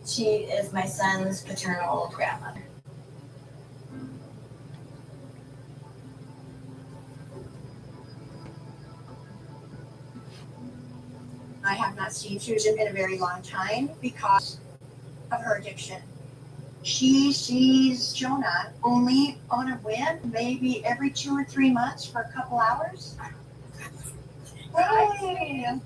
She is my son's paternal grandmother. I have not seen Susan in a very long time because of her addiction. She sees Jonah only on a whim, maybe every 2 or 3 months for a couple hours. Hey.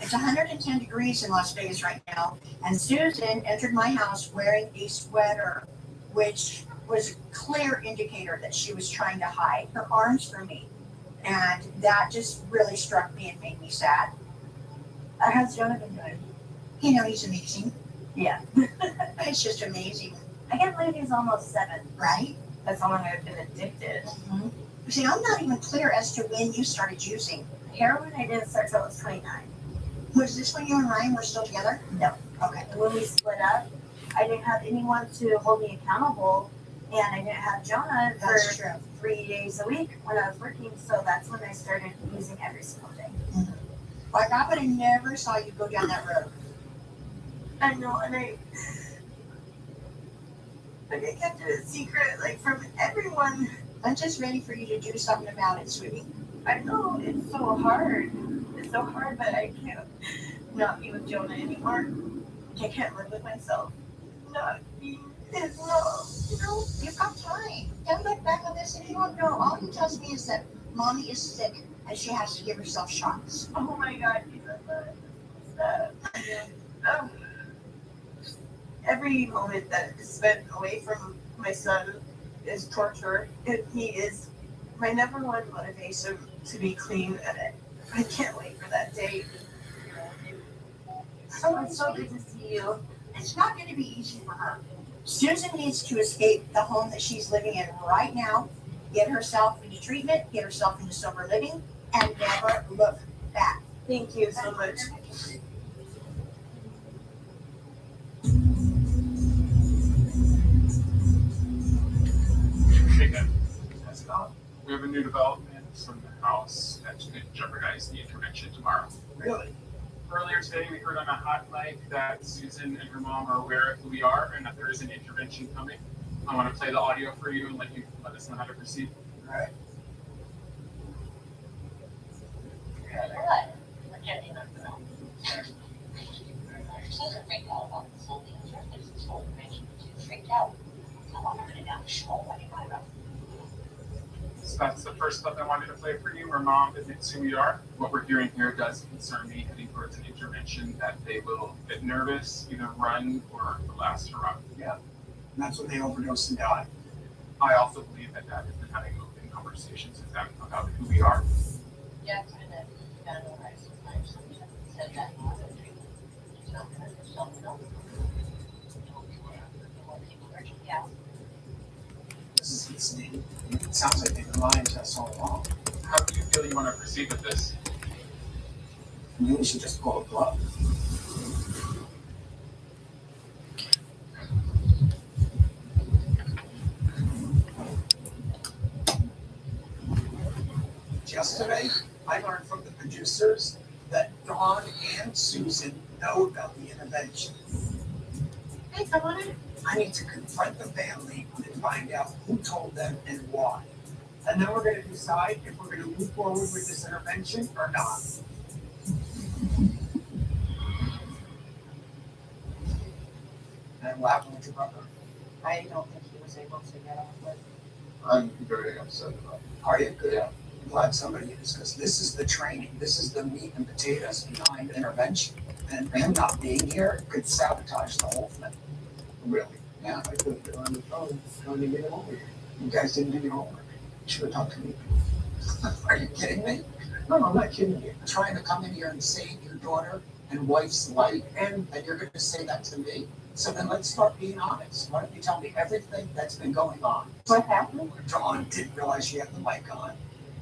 It's 110 degrees in Las Vegas right now, and Susan entered my house wearing a sweater, which was a clear indicator that she was trying to hide her arms from me. And that just really struck me and made me sad. How's Jonah been doing? You know, he's amazing. Yeah. It's just amazing. I can't believe he's almost 7. Right? That's how long I've been addicted. Mm-hmm. See, I'm not even clear as to when you started using. Heroin I didn't start till I was 29. Was this when you and Ryan were still together? No. Okay. And when we split up, I didn't have anyone to hold me accountable, and I didn't have Jonah That's for true. 3 days a week when I was working, so that's when I started using every single day. Mm-hmm. Like, I would have never saw you go down that road. I know, and I kept it a secret, like, from everyone. I'm just ready for you to do something about it, sweetie. I know, it's so hard. It's so hard, but I can't not be with Jonah anymore. I can't live with myself not being his love, you know? You've got time. Don't look back on this if you don't know. All he tells me is that mommy is sick and she has to give herself shots. Oh my God, he said that. Every moment that is spent away from my son is torture, and he is my number one motivation to be clean, and I can't wait for that day. Oh, it's so good to see you. It's not going to be easy for her. Susan needs to escape the home that she's living in right now, get herself into treatment, get herself into sober living, and never look back. Thank you so much. Hey, Ken. We have a new development from the house that could jeopardize the intervention tomorrow. Really? Earlier today, we heard on a hot mic that Susan and her mom are aware of who we are and that there is an intervention coming. I want to play the audio for you and let us know how to proceed. All right. Susan freaked out about this whole thing. She's so freaked out. I want to put it down the show. So that's the first clip I wanted to play for you, where mom admits who we are. What we're hearing here does concern me, heading towards an intervention that they will get nervous, either run or relax to run. Yeah. And that's when they overdose and die. I also believe that Dad has been having open conversations with them about who we are. Yeah, kind of analyzed my assumption. Said that in other treatment. It's not going to do something else. More people hurt you. Yeah. This is insane. It sounds like they've been lying to us all along. How do you feel you want to proceed with this? Maybe we should just pull a plug. Yesterday, I learned from the producers that Dawn and Susan know about the intervention. Hey, come on in. I need to confront the family and find out who told them and why. And then we're going to decide if we're going to move forward with this intervention or not. And what happened with your brother? I don't think he was able to get off with. I'm very upset about it. Are you good? I'm glad somebody is, because this is the training. This is the meat and potatoes behind intervention. And him not being here could sabotage the whole thing. Really? Yeah, I could have been on the phone trying to get him over here. You guys didn't do your homework. You should have talked to me. Are you kidding me? No, I'm not kidding you. Trying to come in here and save your daughter and wife's life, and you're going to say that to me? So then let's start being honest. Why don't you tell me everything that's been going on? What happened? Dawn didn't realize she had the mic on,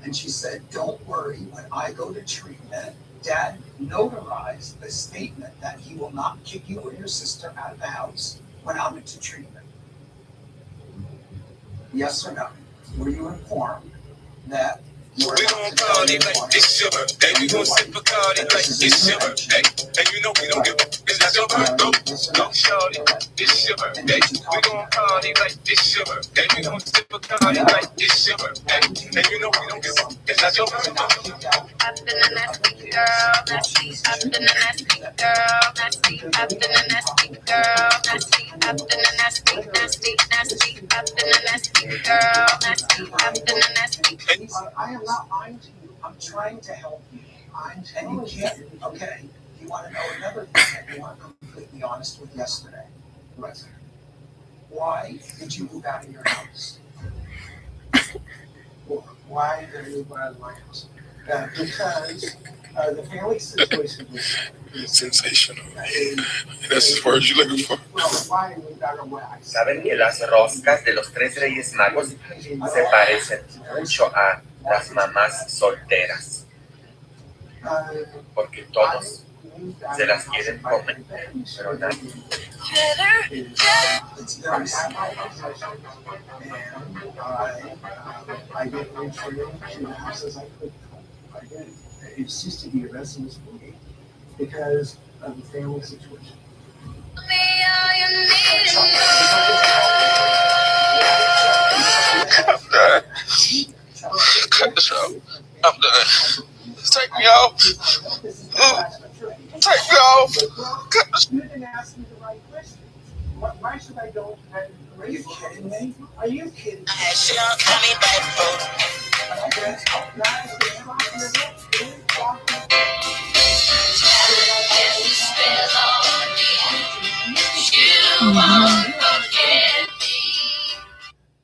and she said, "Don't worry, when I go to treatment, Dad notarized a statement that he will not kick you or your sister out of the house when I'm into treatment." Yes or no? Were you informed that you were We gon' party like it's your birthday. We gon' sip Bacardi like it's your birthday. And you know we don't give a your birthday. Go shorty, this your birthday. We gon' party like this your birthday. We gon' sip a party like this your birthday. And you know we don't give up. It's not your birthday. After the nasty girl, nasty. After the nasty girl, nasty. After the nasty girl, nasty. After the nasty, nasty, nasty. After the nasty girl, nasty. After the nasty. I am not lying to you. I'm trying to help you. And you can't, okay, you want to know another thing that you weren't completely honest with yesterday. Right. Why did you move out of your house? Why did I move out of my house? Because the family situation was sensational. and That's the word you're looking for. well, why I moved out of where I Saben que las roscas de los tres Reyes Magos se parecen mucho a las mamás solteras, porque todos se las quieren comer, pero nadie. It's very simple. I didn't reach for to the house as I could. I did. It ceased to be a residence for me because of the family situation. I'm done. Cut the show. I'm done. Take me off. Take me off. Cut the You didn't ask me the right question. Why should I go to that Are you kidding me? Are you kidding?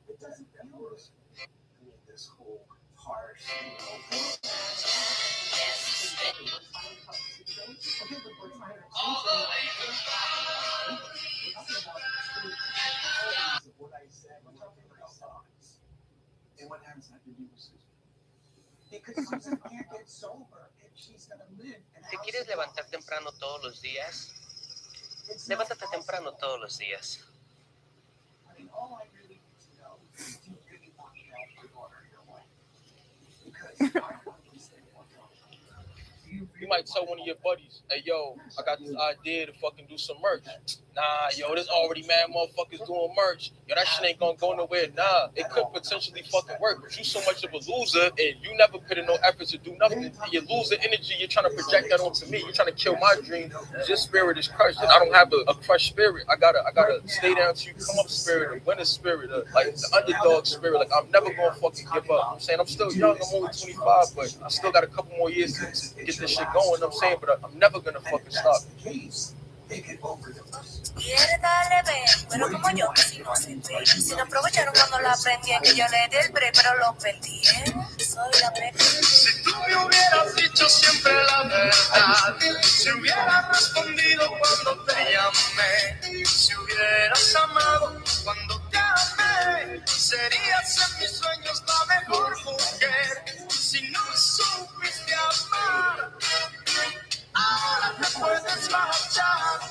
It doesn't feel this whole harsh, What I said, we're talking about thoughts. And what happens after you lose? because Susan can't get sober if she's gonna live in a ¿Te house quieres alone. levantar temprano todos los días? It's not Levántate possible. temprano todos los días. I mean, all I really need to know is do you really want to help your daughter in your life? Because I don't understand what's going on. Do you You might tell one of your buddies, hey, yo, I got this idea to fucking do some merch. Nah, yo, there's already mad motherfuckers doing merch. Yo, that shit ain't gonna go nowhere. Nah, it could potentially fucking work, but you so much of a loser, and you never put in no effort to do nothing. And your loser energy, you're trying to project that onto me. You're trying to kill my dream. Your spirit is crushed, and I don't have a crushed spirit. I gotta stay down to you, come up spirit, a winner spirit, like the underdog spirit. Like, I'm never gonna fucking give up. I'm saying I'm still young, I'm only 25, but I still got a couple more years to get this shit going. I'm saying, but I'm never gonna fucking stop. They can overdose. Quiere darle ver, pero como yo que si no se ve. Si no aprovecharon cuando la aprendí, que yo le di el break, pero lo perdí. Soy la break. Si tú me hubieras dicho siempre la verdad, si hubieras respondido cuando te llamé, si hubieras amado cuando te amé, serías en mis sueños la mejor mujer. Si no supiste amar, ahora te puedes marchar.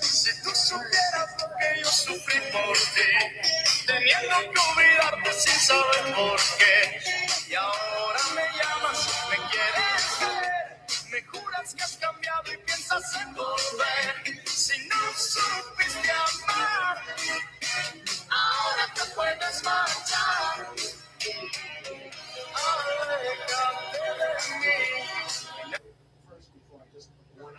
Si tú supieras lo que yo sufrí por ti, teniendo que olvidarte sin saber por qué, y ahora me llamas, me quieres ver, me juras que has cambiado y piensas en volver. Si no supiste amar, ahora te puedes marchar. Aléjate de mí. First, before I just went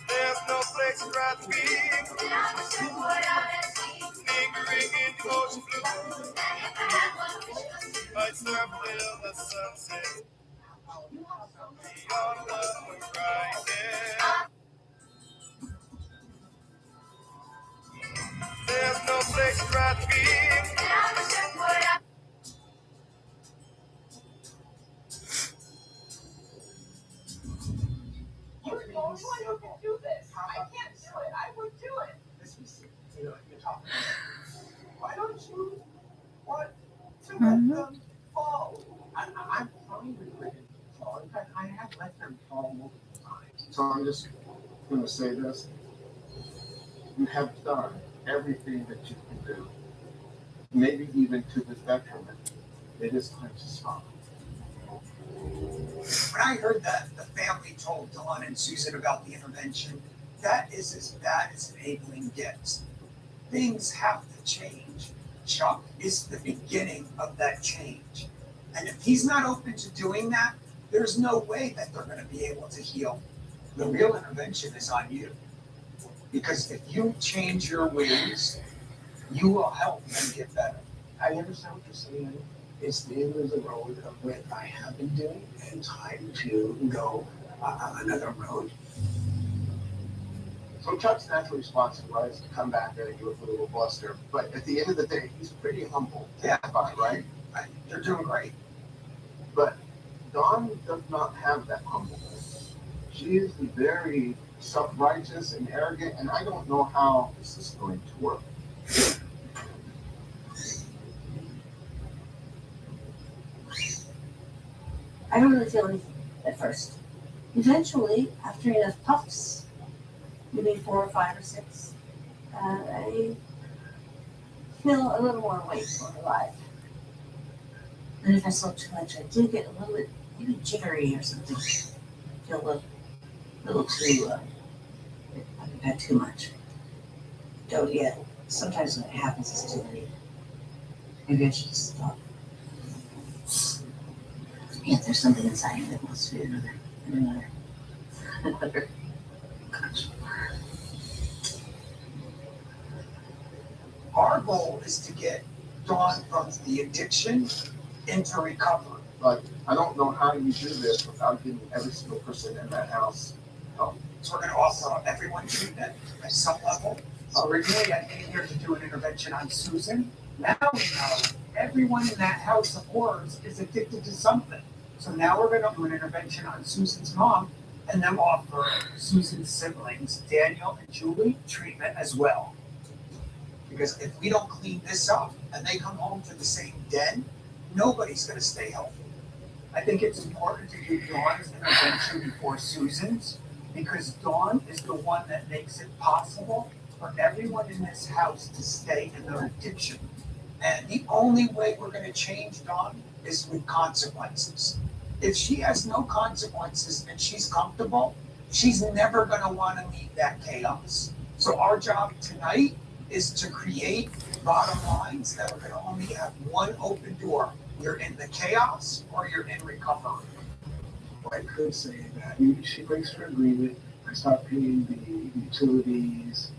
There's no place to rather be. Lingering in the ocean blue. I surf till the sunset. Beyond love and crying. There's no place to rather be. You're the only one who can do this. I can't do it. I would do it. you're talking. Why don't you want to let them fall? I'm fine with letting them fall. In fact, I have let them fall multiple times. So I'm just going to say this. You have done everything that you can do. maybe even to the detriment. It is time to stop. When I heard that the family told Dawn and Susan about the intervention, that is as bad as enabling gets. Things have to change. Chuck is the beginning of that change. And if he's not open to doing that, there's no way that they're going to be able to heal. The real intervention is on you. Because if you change your ways, you will help them get better. I understand what you're saying. It's the end of the road of what I have been doing and time to go another road. So Chuck's natural response was to come back there and do it with a little bluster. But at the end of the day, he's pretty humble. Yeah. Right? You're doing great. But Dawn does not have that humbleness. She is very self-righteous and arrogant, and I don't know how this is going to work. I don't really feel anything at first. Eventually, after enough puffs, maybe 4 or 5 or 6, I feel a little more awake or alive. And if I slept too much, I do get a little bit, maybe jittery or something. Feel a little too, I've had too much. Don't yet. Sometimes when it happens, it's too late. Maybe I should stop. Yeah, there's something inside me that wants to be another. Gosh. Our goal is to get Dawn from the addiction into recovery. But I don't know how you do this without getting every single person in that house help. So we're going to offer everyone treatment at some level. Originally, I came here to do an intervention on Susan. Now we know everyone in that house of horrors is addicted to something. So now we're going to do an intervention on Susan's mom and then offer Susan's siblings, Daniel and Julie, treatment as well. Because if we don't clean this up and they come home to the same den, nobody's going to stay healthy. I think it's important to do Dawn's intervention before Susan's, because Dawn is the one that makes it possible for everyone in this house to stay in their addiction. And the only way we're going to change Dawn is with consequences. If she has no consequences and she's comfortable, she's never going to want to meet that chaos. So our job tonight is to create bottom lines that are going to only have one open door. You're in the chaos or you're in recovery. I could say that she breaks her agreement. I stop paying the utilities,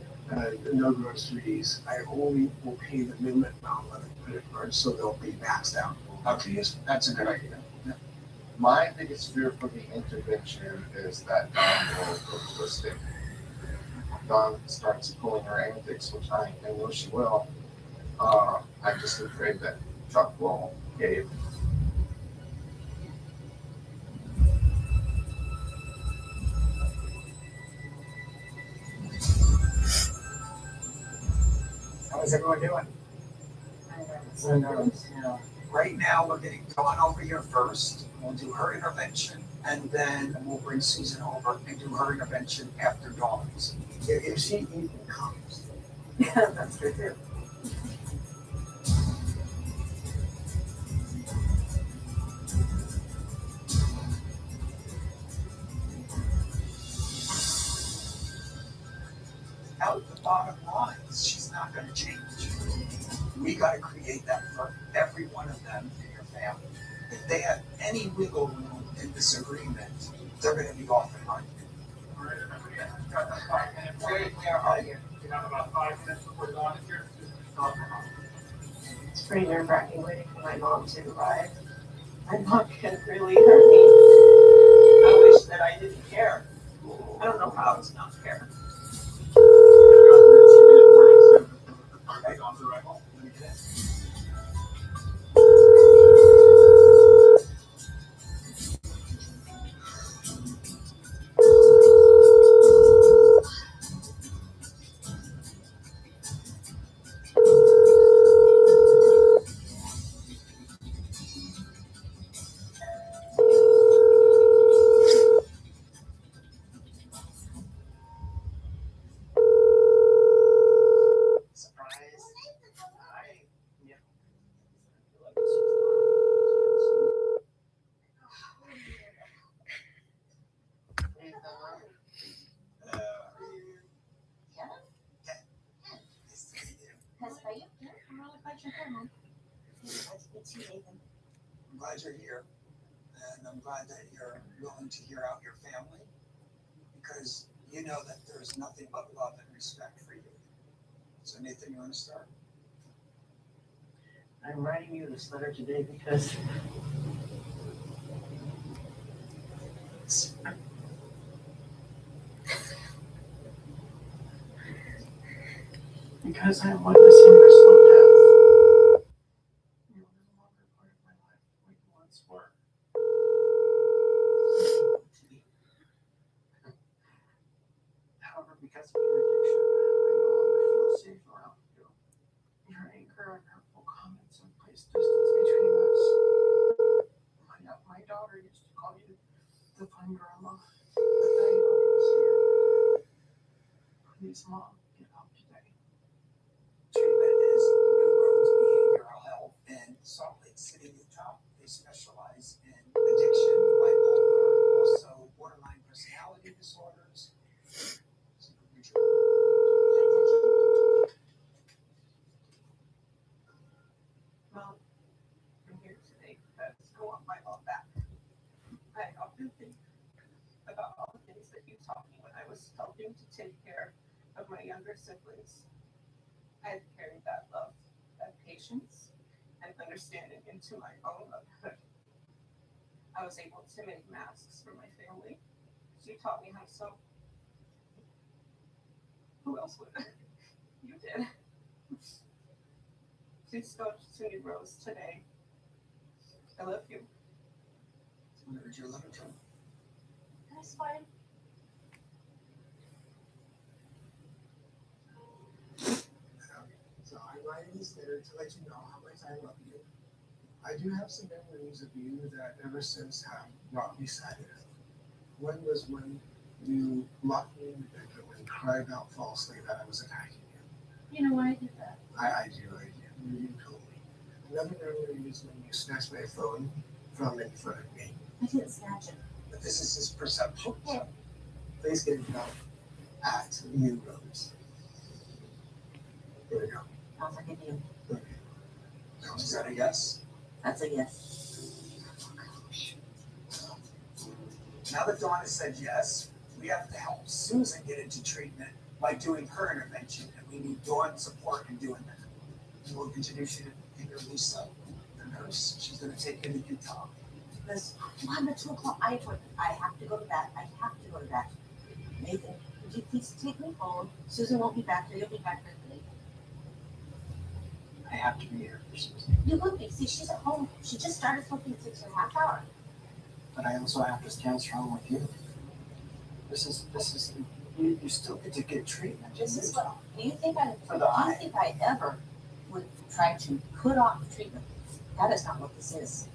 no groceries. I only will pay the minimum amount on the credit card, so they'll be maxed out. Okay, yes, that's a good idea. My biggest fear for the intervention is that Dawn will go to a stick. Dawn starts pulling her antics, which I know she will. I'm just afraid that Chuck will cave. How is everyone doing? Right now, we're getting Dawn over here first. We'll do her intervention, and then we'll bring Susan over and do her intervention after Dawn's. If she even comes. Yeah, that's good too. Out the bottom lines, she's not going to change. We got to create that for every one of them in your family. If they have any wiggle room in this agreement, they're going to be off and running. Got that 5 minute break. We are out here. We have about 5 minutes before Dawn is here. It's pretty nerve-wracking waiting for my mom to arrive. My mom can really hurt me. I wish that I didn't care. I don't know how to not care. Okay, on the arrival. Let me get in. Nice to meet you, Nathan. I'm glad you're here, and I'm glad that you're willing to hear out your family, because you know that there's nothing but love and respect for you. So Nathan, you want to start? I'm writing you this letter today because I'm witnessing your slow death. You're no longer part of my life like you once were. However, because of your addiction, I no longer feel safe around you. Your anger and hurtful comments have placed distance between us. My daughter used to call you the fun grandma, but now you don't even see her. Please, Mom, get help today. Treatment is New Roads Behavioral Health in Salt Lake City, Utah. They specialize in addiction, bipolar, also borderline personality disorders. Mom, I'm here today because I want my mom back. I often think about all the things that you taught me when I was helping to take care of my younger siblings. I had carried that love, that patience, and understanding into my own motherhood. I was able to make masks for my family. She taught me how to sew. Who else would? You did. She spoke to me, Rose, today. I love you. Where did your letter to? That's fine. So I'm writing this letter to let you know how much I love you. I do have some memories of you that ever since have brought me sadness. One was when you locked me in the bedroom and cried out falsely that I was attacking you. You know why I did that? I do. You told me. Another memory is when you snatched my phone from in front of me. I didn't snatch it. But this is his perception. Okay. Please get it out at New Roads. There we go. Sounds like a deal. Is that a yes? That's a yes. Now that Dawn has said yes, we have to help Susan get into treatment by doing her intervention, and we need Dawn's support in doing that. And we'll introduce you to Lisa, the nurse. She's going to take you to Utah. Because Mom, at 2 o'clock, I have to go to bed. Nathan, would you please take me home? Susan won't be back there. You'll be back there today. I have to be here for Susan. You will be. See, she's at home. She just started smoking 6.5 hours. But I also have to stand strong with you. This is, you still get to get treatment. This is what, do you think For the eye. I ever would try to put off treatment? That is not what this is.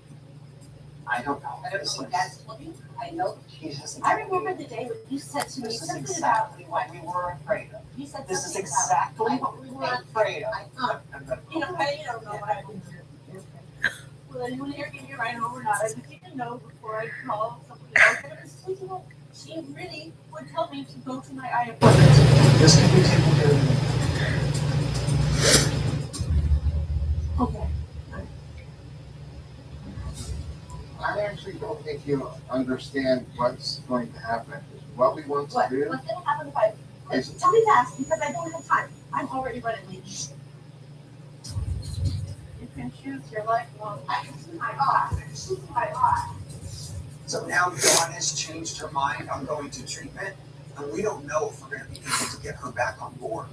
I don't know. I don't know what that's looking. I know. Jesus. I remember the day when you said to me This is something exactly what we were afraid of. you said This is something exactly about- what we were afraid of. You don't know what I would do. Well, you want to hear me right home or not? I just need to know before I call somebody else. And it was sweet, you know, she really would tell me to go to my eye appointment. This can be taken care of. Okay. I actually don't think you understand what's going to happen. What we want to What? do What's gonna happen if I, is tell me fast, because I don't have time. I'm already running late. You can choose your lifelong. I can choose my God. I can choose my God. So now Dawn has changed her mind on going to treatment, and we don't know if we're going to be able to get her back on board.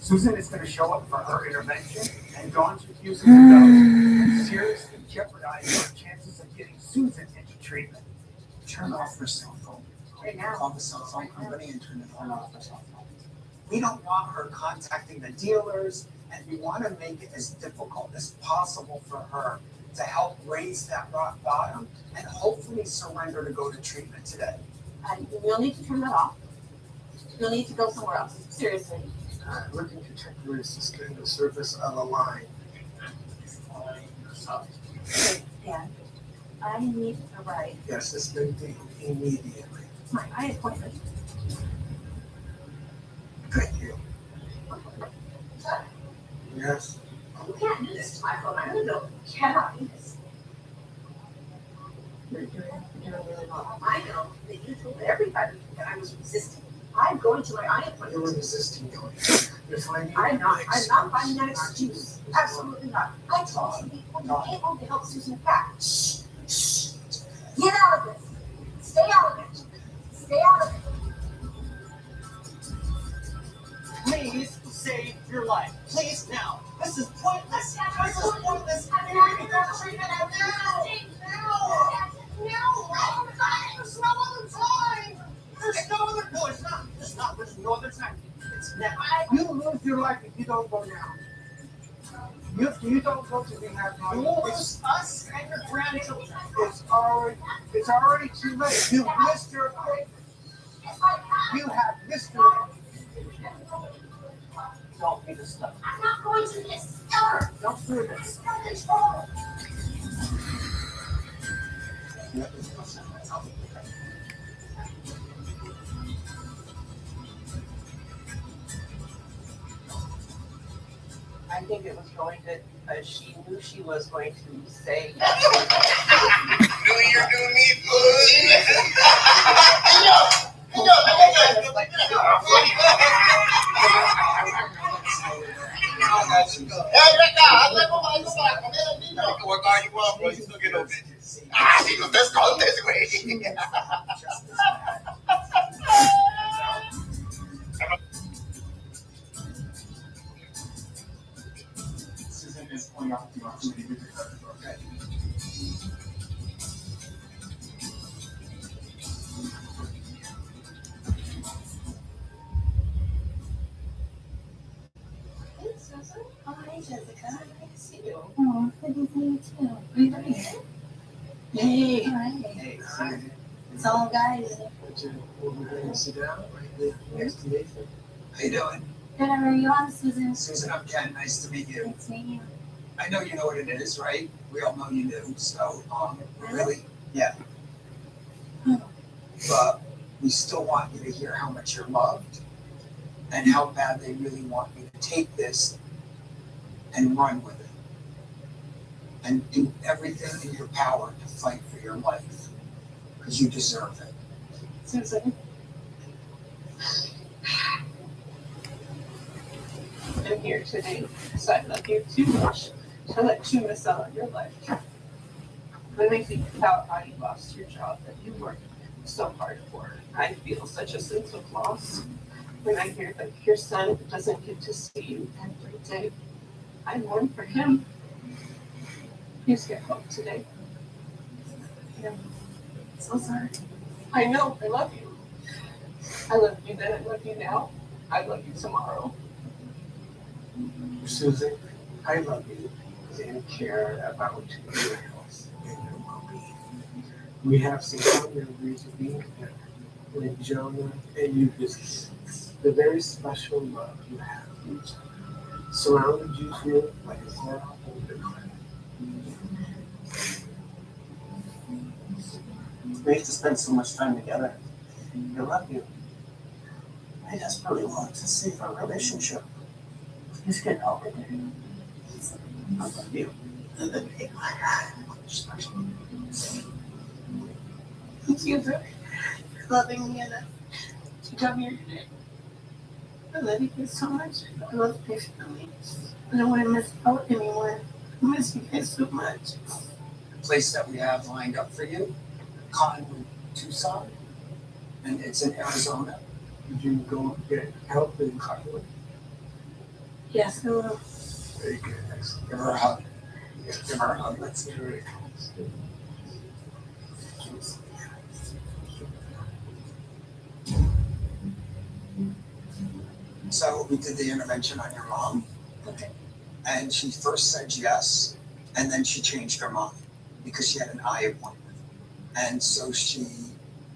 Susan is going to show up for her intervention, and Dawn's refusing to go, and seriously jeopardizing our chances of getting Susan into treatment. Turn off her cell phone. Right now. Call the cell phone company and turn off her cell phone. We don't want her contacting the dealers, and we want to make it as difficult as possible for her to help raise that rock bottom and hopefully surrender to go to treatment today. And you'll need to turn that off. You'll need to go somewhere else. Seriously. looking to temporarily suspend the service of a line. Dan, I need to write Yes, suspend immediately. my eye appointment. Thank you. Yes. You can't do this to my phone. I'm gonna go, cannot do this. You're doing really well. I know that you told everybody that I was resisting. I'm going to my eye You're appointment. resisting doing You're finding I'm not an finding that excuse. Absolutely not. I told you people you came home to help Susan pack. Shh, shh. Get out of this. Stay out of it. Stay out of it. Please save your life. Please now. This is pointless. This is pointless. There's no other time. There's no other. No, it's not. It's not. There's no other time. It's now. You lose your life if you don't go now. You don't go to rehab now. You will lose us and your grandchildren. It's already too late. You've missed your appointment. You have missed your appointment. Don't be this stuff. I'm not going to this. Don't do this. I think it was really good because she knew she was going to say. Do you do me good? You can work all you want, bro. You still get no bitches. Let's go this way. Susan is pulling out the opportunity to do that. Okay. Hey, Susan. Oh, hi, Jessica. Nice to see you. Oh, good to see you too. What are you doing? Hey. Hi. Hey, Susan. It's all guys. We're going to sit down right there next to Nathan. How you doing? Good, how are you on, Susan? Susan, I'm Ken. Nice to meet you. Nice to meet you. I know you know what it is, right? We all know you do. So, really, yeah. But we still want you to hear how much you're loved and how bad they really want you to take this and run with it. And do everything in your power to fight for your life because you deserve it. Susan. I'm here today because I love you too much to let you miss out on your life. When I think about how you lost your job that you worked so hard for, I feel such a sense of loss. When I hear that your son doesn't get to see you every day, I mourn for him. Please get home today. I'm so sorry. I know, I love you. I love you then, I love you now. I love you tomorrow. Susan, I love you and care about your health and your well-being. We have some common memories of being together with Jonah and you visiting. The very special love you have for each other. Surrounded you here like a cloud over the cloud. We have to spend so much time together. I love you. I just really want to save our relationship. Please get over there. I love you. And then make my God. Thank you for loving me enough to come here today. I love you guys so much. I love my family. I don't want to miss out anymore. I miss you guys so much. The place that we have lined up for you, Cottonwood, Tucson, and it's in Arizona. Did you go get help in Cottonwood? Yes, I will. Very good. Give her a hug. Give her a hug. Let's give her a hug. So we did the intervention on your mom. Okay. And she first said yes, and then she changed her mind because she had an eye appointment. And so she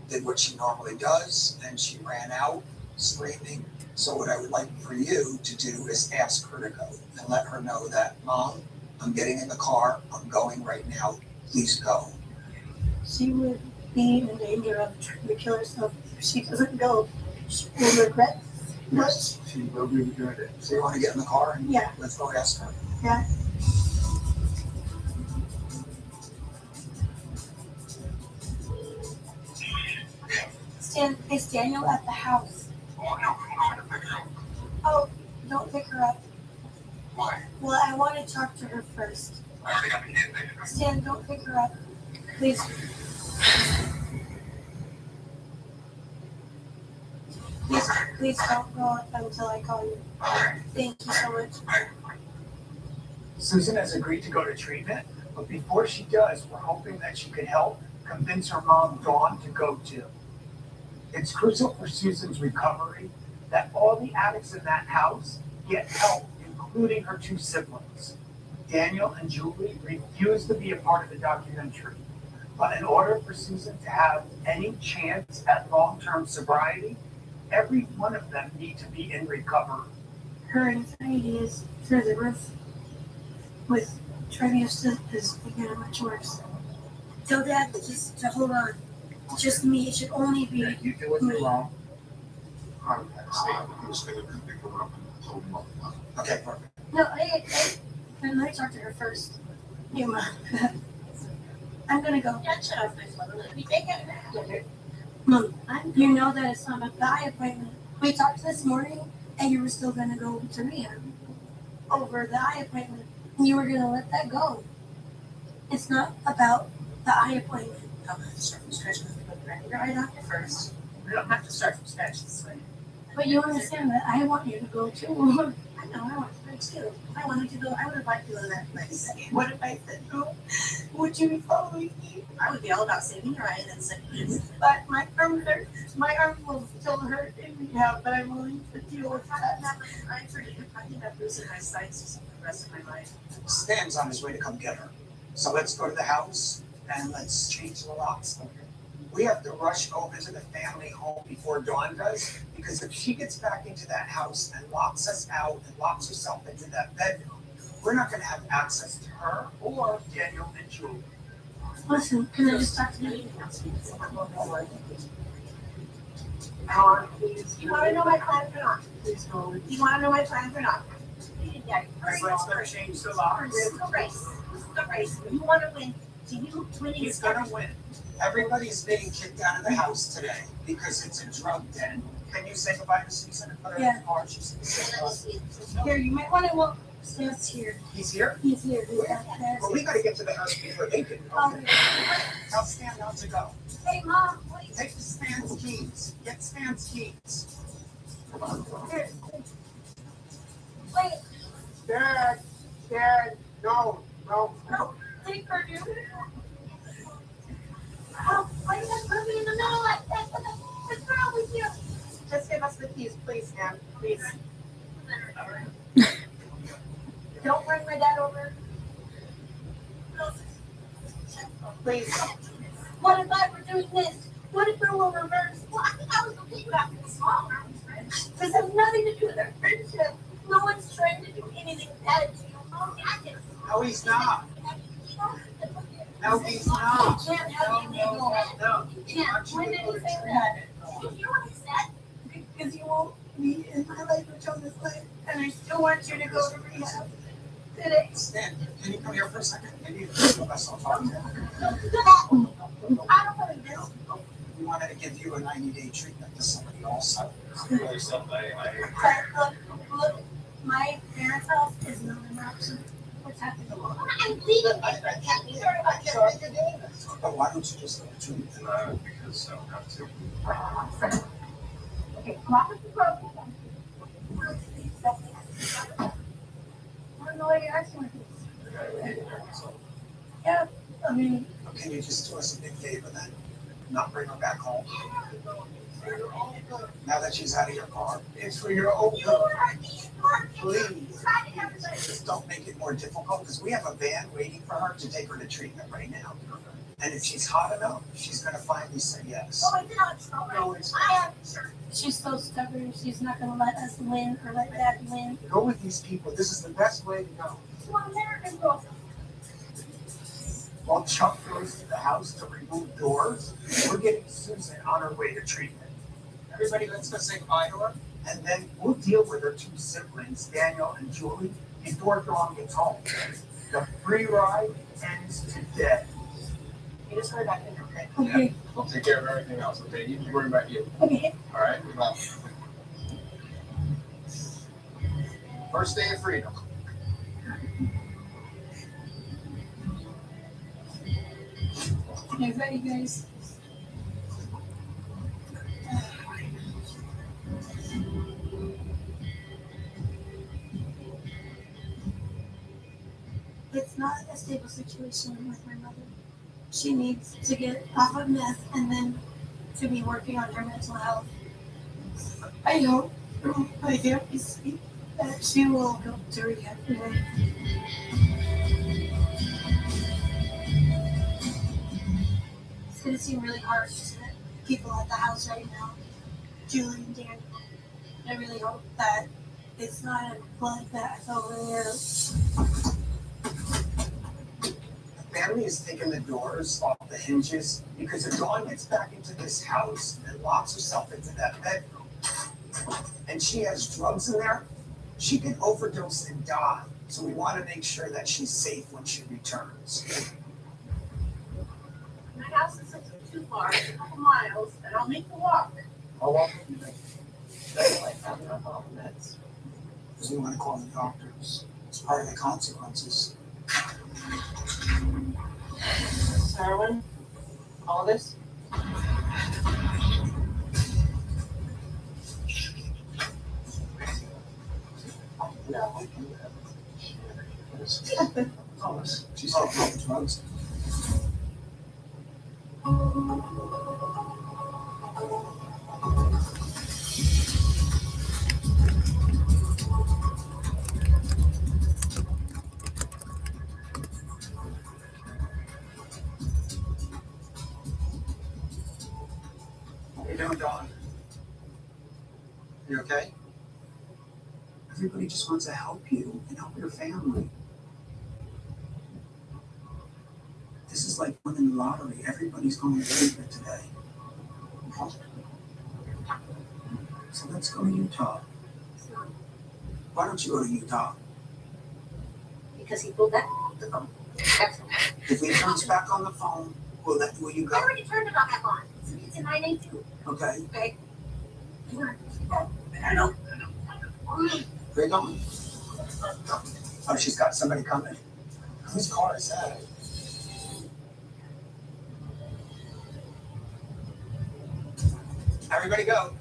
did what she normally does, and she ran out screaming. So what I would like for you to do is ask her to go and let her know that, Mom, I'm getting in the car, I'm going right now, please go. She would be in danger of trying to kill herself if she doesn't go. She will regret much. She will be regretted. So you want to get in the car and Yeah. let's go ask her? Yeah. Stan, is Daniel at the house? Oh, no, I'm going to pick her up. Oh, don't pick her up. Why? Well, I want to talk to her first. I already got the kid there. Stan, don't pick her up. Please. Please don't go up until I call you. Thank you so much. Susan has agreed to go to treatment, but before she does, we're hoping that she can help convince her mom, Dawn, to go too. It's crucial for Susan's recovery that all the addicts in that house get help, including her two siblings. Daniel and Julie refuse to be a part of the documentary, but in order for Susan to have any chance at long-term sobriety, every one of them need to be in recovery. Her anxiety is through the roof. With Trevius is getting much worse. Tell Dad just to hold on. Just me. It should only be You do what you me. want. I'm just gonna pick her up and hold him up. Okay, perfect. No, let me talk to her first. You Mom. I'm gonna go. Mom, you know that it's not about the eye appointment. We talked this morning, and you were still gonna go to rehab over the eye appointment. You were gonna let that go. It's not about the eye appointment. I'll have to start from scratch with your eye doctor first. We don't have to start from scratch this way. But you understand that I want you to go too. I know, I want to go too. I wanted to go, I would have liked to go to that place. What if I said no? Would you be following me? I would be all about saving your eye and then saving his. But my arm hurts. My arm will still hurt in rehab, but I'm willing to deal with that. I'm pretty, I think I'm losing my sight for the rest of my life. Stan's on his way to come get her. So let's go to the house and let's change the locks. We have to rush over to the family home before Dawn does, because if she gets back into that house and locks us out and locks herself into that bedroom, we're not gonna have access to her or Daniel and Julie. Listen, can I just talk to you? You wanna know my plans or not? You wanna know my plans or not? Yeah, Let's go change the locks. Let's go race. Let's go race. You want to win. Do you winning He's gonna win. Everybody's being kicked out of the house today because it's a drug den. Can you say goodbye to Susan and put her in the car? She's gonna say goodbye. Here, you might want to walk. Stan's here. He's here? He's here. Well, we gotta get to the house before they can. Oh. Tell Stan not to go. Hey, Mom, wait. Take the Stan's keys. Get Stan's keys. Here. Wait. Dad, no. No, take her, dude. Oh, why you guys put me in the middle like that? What's wrong with you? Just give us the keys, please, Stan, please. Don't bring my dad over. Please. What if I were doing this? What if it were reversed? Well, I think I was okay with after the small rounds, friends. This has nothing to do with our friendship. No one's trying to do anything bad to you. No, he's not. No, he's not. You can't have anything go bad. You can't. When did he say that? You know what he said? Because you won't be in my life until this life, and I still want you to go to rehab today. Stan, can you come here for a second? Maybe the two of us will talk to him. I don't want to do. We wanted to give you a 90-day treatment to somebody also. Look, my parents' house is not an option. What's happening? I'm leaving. I can't believe you're doing this. But why don't you just go to treatment? Because I don't have to. Okay, come on with the program. I don't know why you're asking me this. Yeah, I mean, Can you just do us a big favor then? Not bring her back home? Now that she's out of your car, it's for your own good. Please, just don't make it more difficult, because we have a van waiting for her to take her to treatment right now. And if she's hot enough, she's gonna finally say yes. oh, it's not. No, it's She's so stubborn. She's not going to let us win or let Dad win. Go with these people. This is the best way to go. She's an American girl. While Chuck goes to the house to remove doors, we're getting Susan on her way to treatment. Everybody, let's go say goodbye to her, and then we'll deal with her two siblings, Daniel and Julie, before Dawn gets home. The free ride ends today. You just hurry back in, okay? Okay. I'll take care of everything else, okay? You just worry about you. Okay. All right? Well, first day of freedom. Okay, ready, guys? It's not a stable situation with my mother. She needs to get off of meth and then to be working on her mental health. I hope my therapist that she will go to rehab today. It's gonna seem really harsh to people at the house right now, Julie and Daniel. I really hope that it's not a bloodbath over there. Family has taken the doors off the hinges because if Dawn gets back into this house and locks herself into that bedroom and she has drugs in there, she can overdose and die. So we want to make sure that she's safe when she returns. My house isn't too far, it's a couple miles, and I'll make the walk. How long do you think? That's like having up all the meds. Because we want to call the doctors. It's part of the consequences. Heroin? All this? No, I can Thomas, she's taking drugs. How you doing, Dawn? You okay? Everybody just wants to help you and help your family. This is like winning the lottery. Everybody's going to leave it today. So let's go to Utah. Why don't you go to Utah? Because he pulled that the phone. That's If he turns back on the phone, will you I go? already turned it on back on. It's in 982. Okay. Okay. I know. Where you going? Oh, she's got somebody coming. Whose car is that? Everybody go.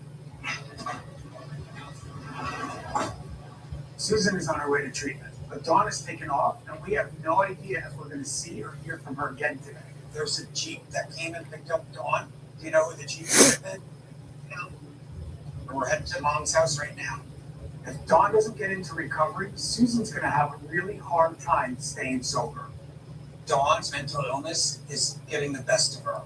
Susan is on her way to treatment, but Dawn is taken off, and we have no idea if we're going to see or hear from her again today. There's a Jeep that came and picked up Dawn. Do you know who the Jeep is? No. We're heading to Mom's house right now. If Dawn doesn't get into recovery, Susan's going to have a really hard time staying sober. Dawn's mental illness is getting the best of her.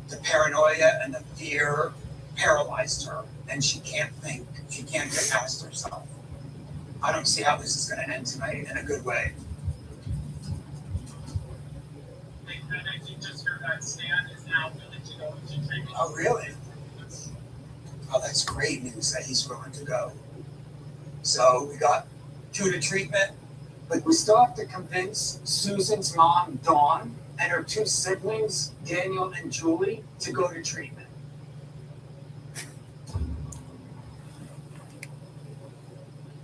The paranoia and the fear paralyzed her, and she can't think. She can't get past herself. I don't see how this is going to end tonight in a good way. Just heard that Stan is now willing to go into treatment. Oh, really? Oh, that's great news that he's willing to go. So we got 2 to treatment, but we still have to convince Susan's mom, Dawn, and her 2 siblings, Daniel and Julie, to go to treatment.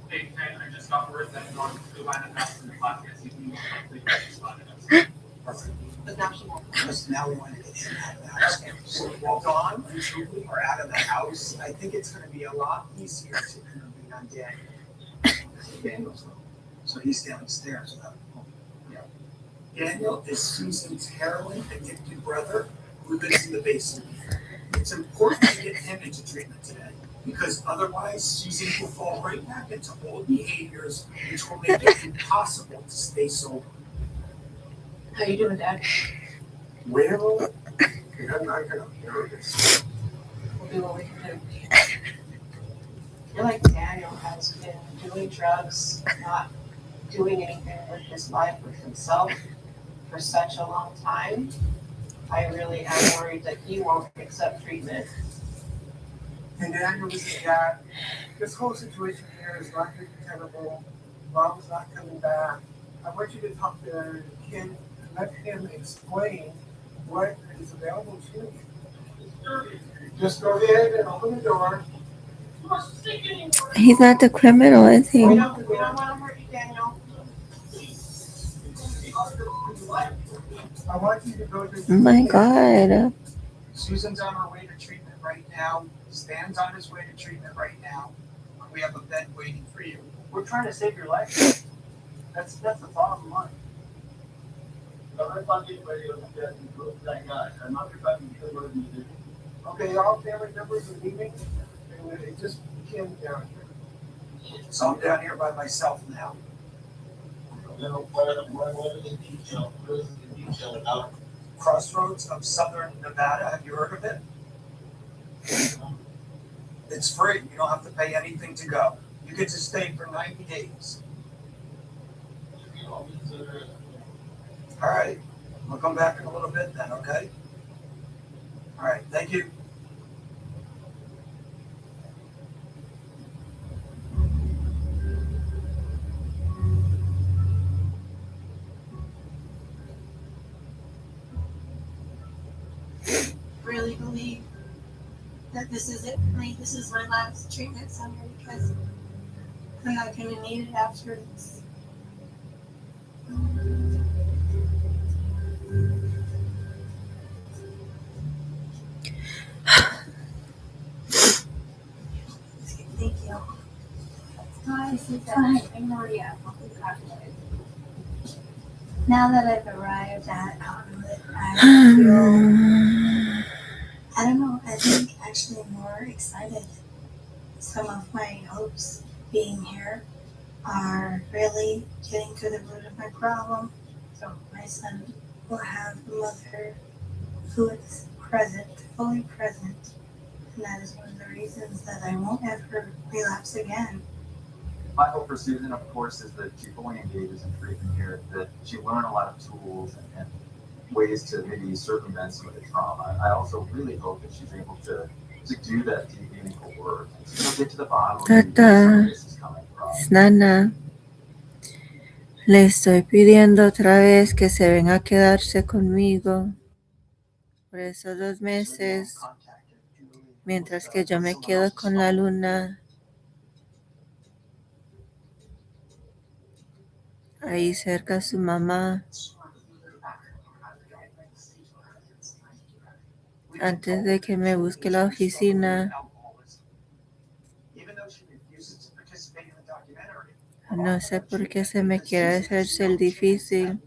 Hey, Ken, I just got word that Dawn flew by the house in the podcast. You can completely responded us. Perfect. But now she won't. Because now we want to get him out of the house. So while Dawn and Julie are out of the house, I think it's going to be a lot easier to intervene on Daniel. Daniel's home. So he's downstairs now. Yeah. Daniel is Susan's heroin addicted brother who lives in the basement. It's important to get him into treatment today because otherwise Susan will fall right back into old behaviors which will make it impossible to stay sober. How you doing, Dad? Well, I'm not gonna nervous. We'll do what we can do. I feel like Daniel has been doing drugs, not doing anything with his life with himself for such a long time. I really am worried that he won't accept treatment. And Daniel, this is Dad. This whole situation here is not going to be terrible. Mom's not coming back. I want you to talk to the kid and let him explain What is available to you? Just go ahead and open the door. He's not the criminal, is he? We don't want to hurt you, Daniel. I want you to go to. Oh my God. Susan's on her way to treatment right now. Stan's on his way to treatment right now. We have a bed waiting for you. We're trying to save your life. That's the bottom line. Okay, all family members are leaving. They just came down here. So I'm down here by myself now. Crossroads of Southern Nevada. Have you heard of it? It's free. You don't have to pay anything to go. You get to stay for 90 days. All right. I'll come back in a little bit then, okay? All right. Thank you. Really believe that this is it for me. This is my last treatment center because I'm not going to need it after this. Thank you. Hi, Susan. I'm Maria. Now that I've arrived at Outlet, I feel, I don't know, I think actually more excited. Some of my hopes being here are really getting to the root of my problem. So my son will have a mother who is present, fully present. And that is one of the reasons that I won't ever relapse again. My hope for Susan, of course, is that she fully engages in treatment here, that she learn a lot of tools and ways to maybe circumvent some of the trauma. I also really hope that she's able to do that deep, meaningful work and to get to the bottom of where some of this is coming from. Nana, le estoy pidiendo otra vez que se venga a quedarse conmigo por esos 2 meses, mientras que yo me quedo con la luna. Ahí cerca a su mamá, antes de que me busque la oficina. No sé por qué se me quiere hacerse el difícil.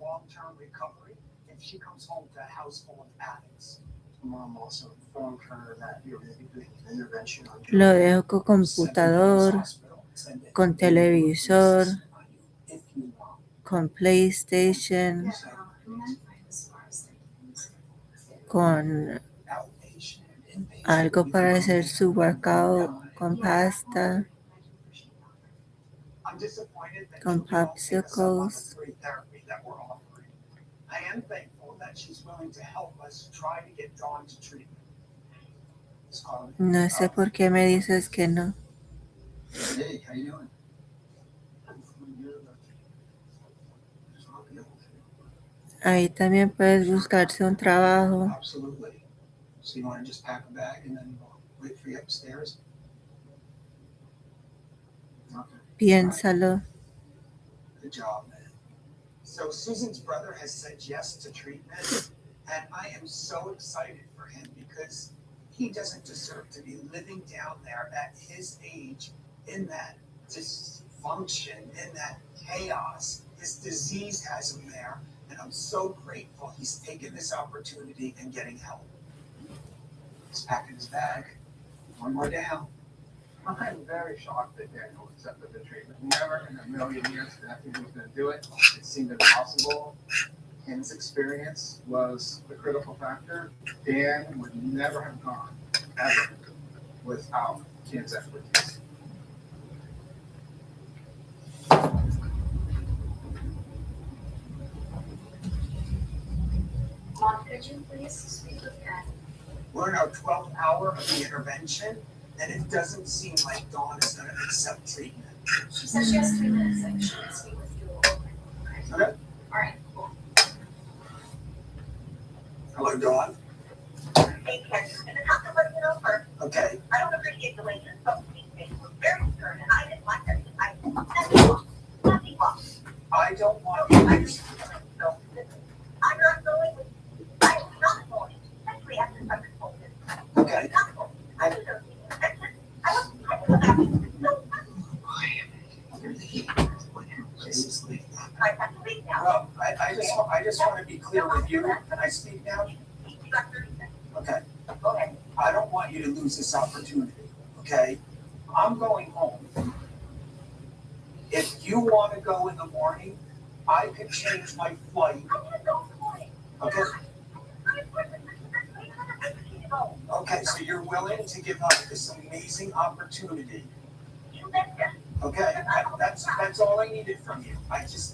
Lo dejo con computador, con televisor, con PlayStation, con algo para hacer su workout, con pasta, con popsicles. I am thankful that she's willing to help us try to get Dawn to treatment. No sé por qué me dices que no. Hey, how you doing? Ahí también puedes buscarse un trabajo. Absolutely. So you want to just pack a bag and then wait for you upstairs? Okay. Piénsalo. Good job, man. So Susan's brother has said yes to treatment, and I am so excited for him because he doesn't deserve to be living down there at his age in that dysfunction, in that chaos. His disease has him there, and I'm so grateful he's taken this opportunity and getting help. He's packing his bag. One more down. I'm very shocked that Daniel accepted the treatment. Never in a million years did I think he was going to do it. It seemed impossible. His experience was the critical factor. Dan would never have gone, ever, without Ken's expertise. Mom, could you please speak with Kat? We're in our 12th hour of the intervention, and it doesn't seem like Dawn is going to accept treatment. She said she has 3 minutes and she can speak with you. Okay. All right, cool. Hello, Dawn. Hey, Ken, and I have to let you know first, Okay. I don't appreciate the way you spoke to me. It was very stern, and I didn't like that. Nothing wrong. I don't want I you really to. so, listen, I'm not going with you. I'm not going, especially after I've been told this. Okay. I'm not going. I don't know. I don't know that. No, I have to leave now. Well, I just want to be clear with you. Can I speak now? You got 30 seconds. Okay. Go ahead. I don't want you to lose this opportunity, okay? I'm going home. If you want to go in the morning, I could change my flight. I'm gonna go in the morning. Okay? Oh, Okay, so you're willing to give up this amazing opportunity. you betcha. Okay, that's all I needed from you.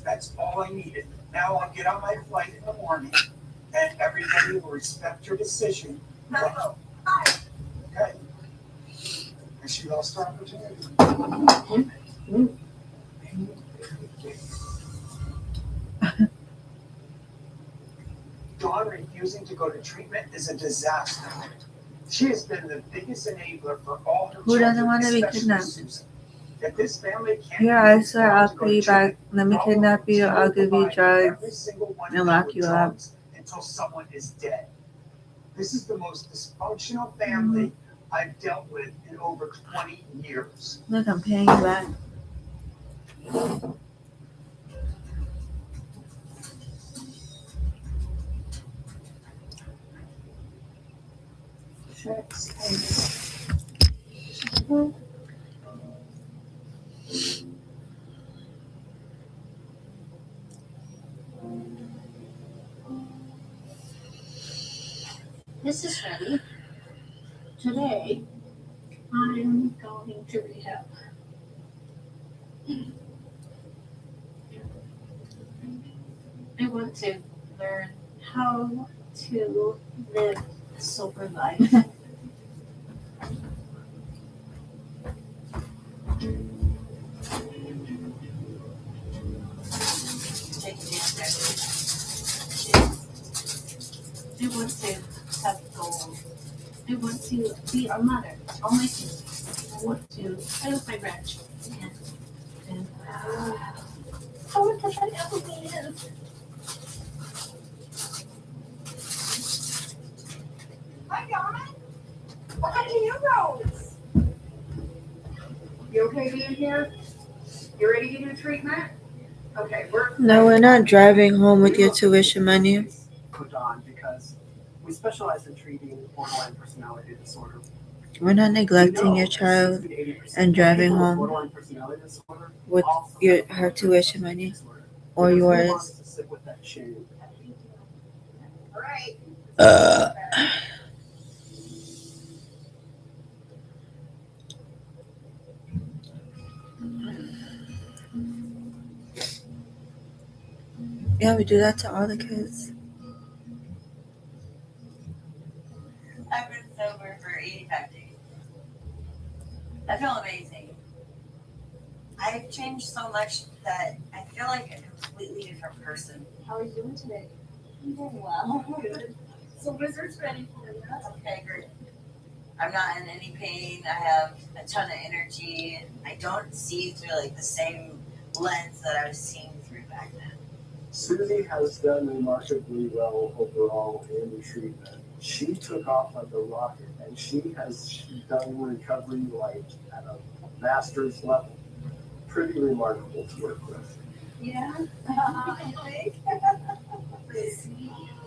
That's all I needed. Now I'll get on my flight in the morning and everybody will respect your decision. Now go. Bye. Okay? And she lost her opportunity. Dawn refusing to go to treatment is a disaster. She has been the biggest enabler for all her Who doesn't children, want to be especially kidnapped? Susan. If this family can't Here, I convince swear Dawn I'll to go pay you to back. treatment, Let me kidnap you. I'll give you drugs every single one and of lock them you with up. drugs until someone is dead. This is the most dysfunctional family I've dealt with in over 20 years. Look, I'm paying you back. This is Freddie. Today, I'm going to rehab. I want to learn how to live a sober life. I want to have goals. I want to be a mother to all my kids. I want to play with my grandchildren. And I want to find out who he is. Hi, Donna. What happened to you, Rose? You okay being here? You ready to do treatment? Okay, No, we're not driving home with your tuition money. Put on because we specialize in treating borderline personality disorder. We're not neglecting your child and driving home with her tuition money or yours. To sit with that shame. All right. Yeah, we do that to all the kids. I've been sober for 85 days. I feel amazing. I've changed so much that I feel like a completely different person. How are you doing today? I'm doing well. Good. So Wizard's ready for you. Okay, great. I'm not in any pain. I have a ton of energy. I don't see through like the same lens that I was seeing through back then. Susie has done remarkably well overall in the treatment. She took off like a rocket, and she has done recovery like at a master's level. Pretty remarkable to work with. Yeah, I think.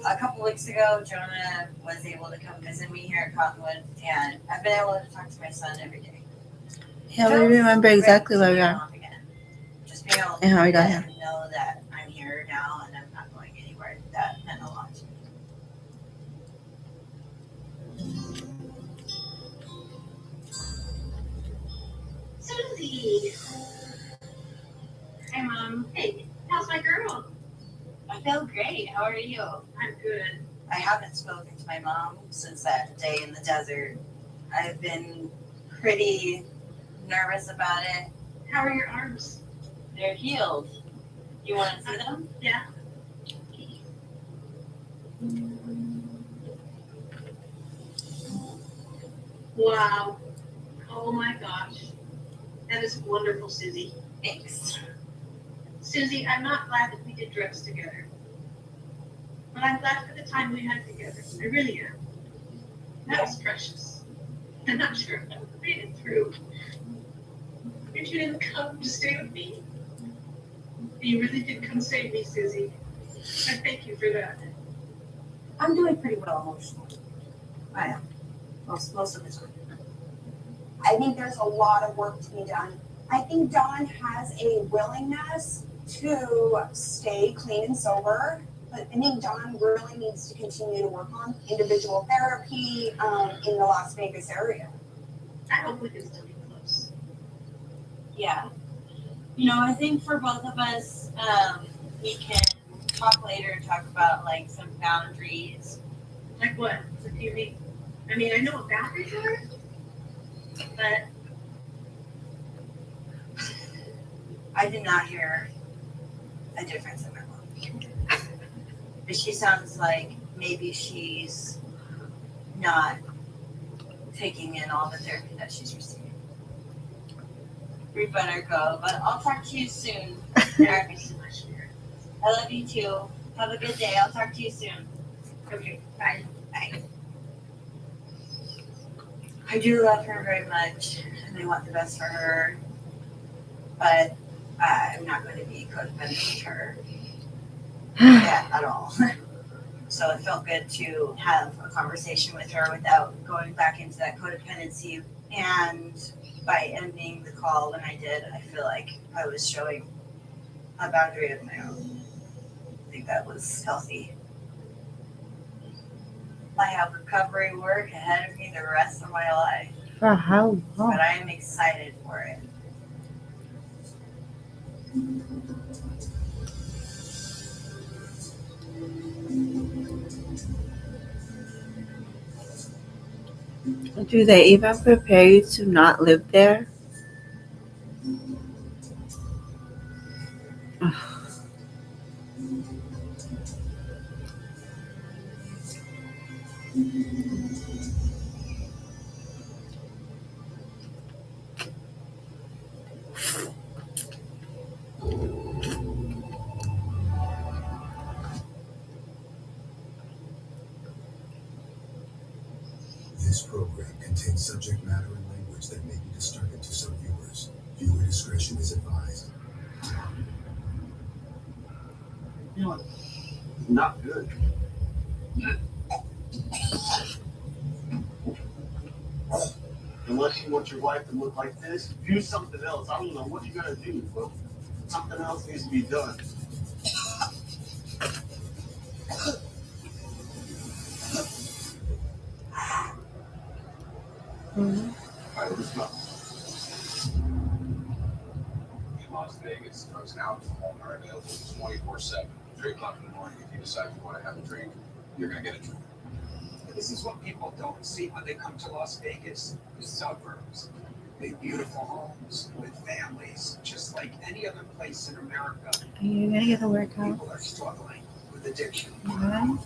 A couple weeks ago, Jonah was able to come visit me here at Cottonwood, and I've been able to talk to my son every day. Yeah, we remember exactly where we are Just being able to and how we got let here. him know that I'm here now and I'm not going anywhere. That meant a lot to me. Susie. Hi, Mom. Hey, how's my girl? I feel great. How are you? I'm good. I haven't spoken to my mom since that day in the desert. I've been pretty nervous about it. How are your arms? They're healed. You want to see them? Yeah. Wow. Oh my gosh. That is wonderful, Susie. Thanks. Susie, I'm not glad that we did drugs together. But I'm glad for the time we had together. I really am. That was precious. I'm not sure if I would have made it through if you didn't come to stay with me. You really did come save me, Susie. I thank you for that. I'm doing pretty well emotionally. I am. Most of the time. I think there's a lot of work to be done. I think Dawn has a willingness to stay clean and sober, but I think Dawn really needs to continue to work on individual therapy in the Las Vegas area. I hope we can still be close. Yeah. You know, I think for both of us, we can talk later and talk about like some boundaries. Like what? What do you mean? I mean, I know what boundaries are, but I did not hear a difference in my mom. But she sounds like maybe she's not taking in all the therapy that she's receiving. We better go, but I'll talk to you soon. thank you so much, Sharon. I love you too. Have a good day. I'll talk to you soon. Okay, bye. Bye. I do love her very much, and I want the best for her, but I'm not going to be codependent with her at all. So it felt good to have a conversation with her without going back into that codependency. And by ending the call when I did, I feel like I was showing a boundary of my own. I think that was healthy. I have recovery work ahead of me the rest of my life, For how long? but I am excited for it. Do they even prepare you to not live there? This program contains subject matter and language that may be disturbing to some viewers. Viewer discretion is advised. You know what? Not good. Unless you want your wife to look like this, do something else. I don't know what you're gonna do, but something else needs to be done. All right, let's go. In Las Vegas, drugs and alcohol are available 24/7. 3 o'clock in the morning, if you decide you want to have a drink, you're going to get a drink. This is what people don't see when they come to Las Vegas, the suburbs. Big, beautiful homes with families, just like any other place in America. Are you gonna get a workout? People are struggling with addiction. Yeah.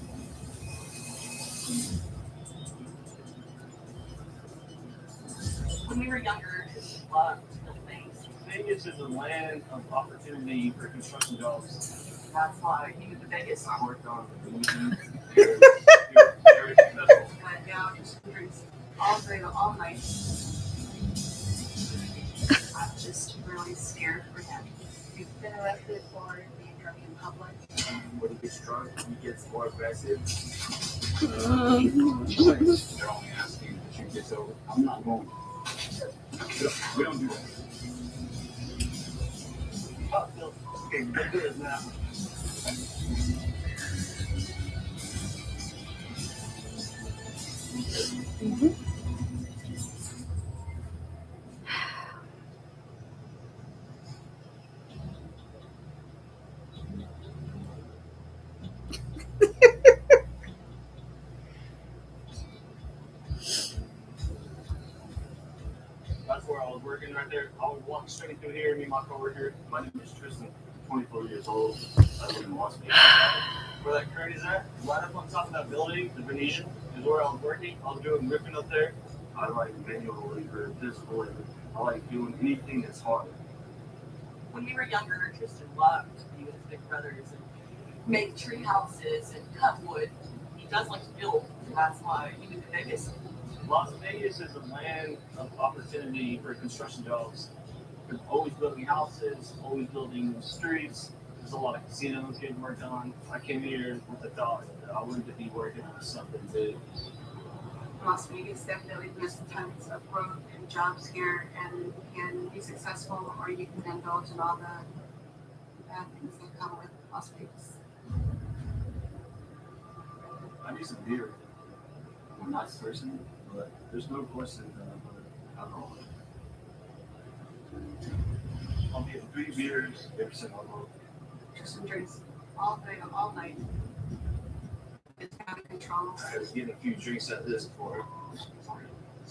When we were younger, just loved the things. Vegas is a land of opportunity for construction jobs. That's why even the biggest I worked on the went down just drinks all day, all night. I'm just really scared for him. He's been arrested for being drunk in public. When he gets drunk, he gets more aggressive. They're only asking that you get over. I'm not going. We don't do that. Oh, Phil. Okay, get good now. That's where I was working right there. I would walk straight through here. Me and my coworker. My name is Tristan. 24 years old. I live in Las Vegas. Where that crane is at, right up on top of that building, the Venetian, is where I was working. I was doing ripping up there. I like manual labor, physical labor. I like doing anything that's hard. When we were younger, Tristan loved to be with his big brothers and make tree houses and cut wood. He does like to build, so that's why he moved to Vegas. Las Vegas is a land of opportunity for construction jobs. We're always building houses, always building streets. There's a lot of casinos getting worked on. I came here with the thought that I wanted to be working on something big. Las Vegas definitely there's tons of growth and jobs here, and you can be successful or you can indulge in all the bad things that come with Las Vegas. I need some beer. I'm not thirsty, but there's no question that I'm going to alcohol. I'll get 3 beers, every single alcohol. Tristan drinks all day, all night. It's out of control. I was getting a few drinks at this before.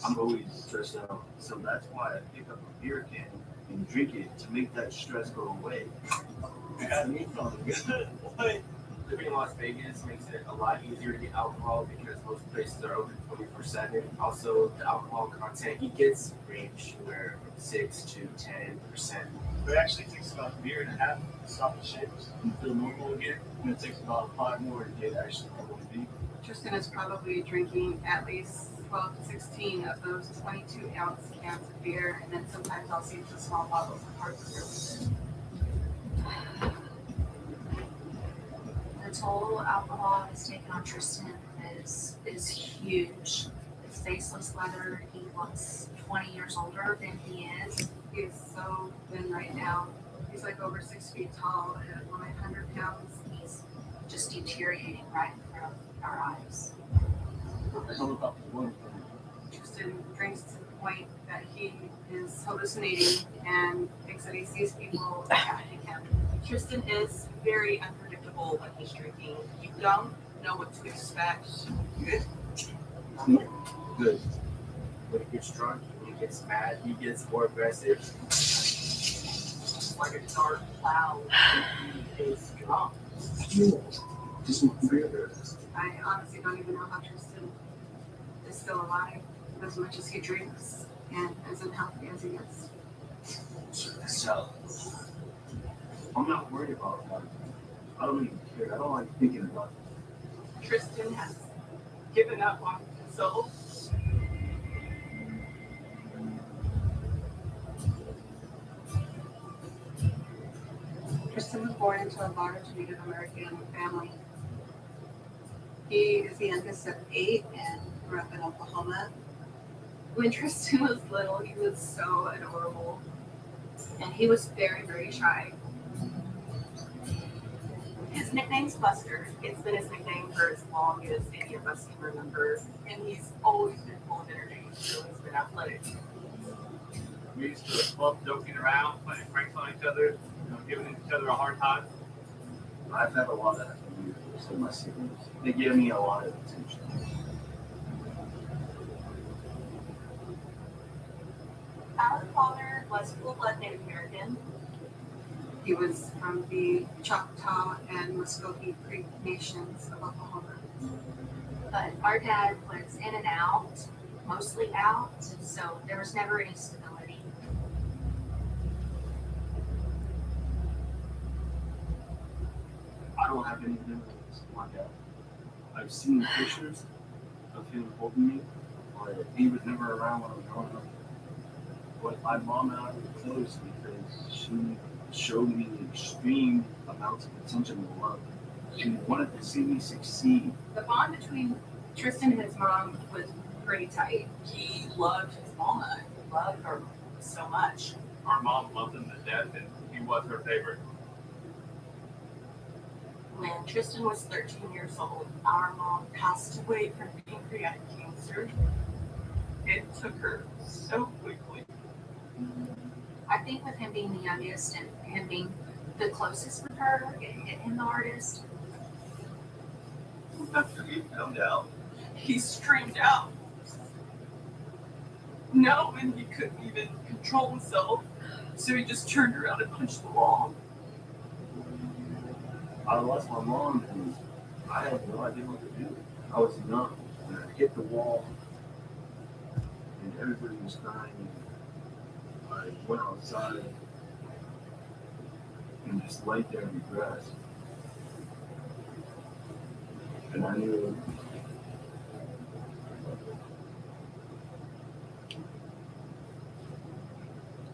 I'm always stressed out, so that's why I pick up a beer can and drink it to make that stress go away. I got me feeling good. Living in Las Vegas makes it a lot easier to get alcohol because most places are open 24/7. Also, the alcohol content he gets range anywhere from 6 to 10%. It actually takes about a year and a half to stop the shakes and feel normal again, and it takes about 5 more to get actually normal to be. Tristan is probably drinking at least 12 to 16 of those 22-ounce cans of beer, and then sometimes I'll see the small bottles of hard liquor. The toll alcohol has taken on Tristan is huge. His faceless leather, he looks 20 years older than he is. He is so thin right now. He's like over 6 feet tall and 100 pounds. He's just deteriorating right in front of our eyes. Tristan drinks to the point that he is hallucinating and thinks that he sees people attacking him. Tristan is very unpredictable when he's drinking. You don't know what to expect. Good. When he gets drunk, he gets mad, he gets more aggressive. It's like a dark cloud. He is drunk. Just weird. I honestly don't even know how Tristan is still alive as much as he drinks and as unhealthy as he is. So, I'm not worried about that. I don't even care. I don't like thinking about it. Tristan has given up on himself. Tristan was born into a large Native American family. He is the youngest of 8 and grew up in Oklahoma. When Tristan was little, he was so adorable. And he was very, very shy. His nickname's Buster. It's been his nickname for as long as any of us can remember. And he's always been full of energy, so he's been athletic. We used to love joking around, playing pranks on each other, giving each other a hard time. I've had a lot of that from you, so my siblings. They give me a lot of attention. Our father was full-blood Native American. He was from the Choctaw and Muskogee Creek nations of Oklahoma. But our dad was in and out, mostly out, so there was never any stability. I don't have any memories of my dad. I've seen pictures of him holding me, but he was never around when I was growing up. But my mom and I were close because she showed me extreme amounts of attention and love. She wanted to see me succeed. The bond between Tristan and his mom was pretty tight. He loved his mama. He loved her so much. Our mom loved him to death, and he was her favorite. When Tristan was 13 years old, our mom passed away from pancreatic cancer. It took her so quickly. I think with him being the youngest and him being the closest with her and the artist, After he found out, he screamed out. No, and he couldn't even control himself. So he just turned around and punched the wall. I lost my mom and I had no idea what to do. I was numb and I hit the wall and everybody was crying. And I went outside and just laid there in the grass. And I knew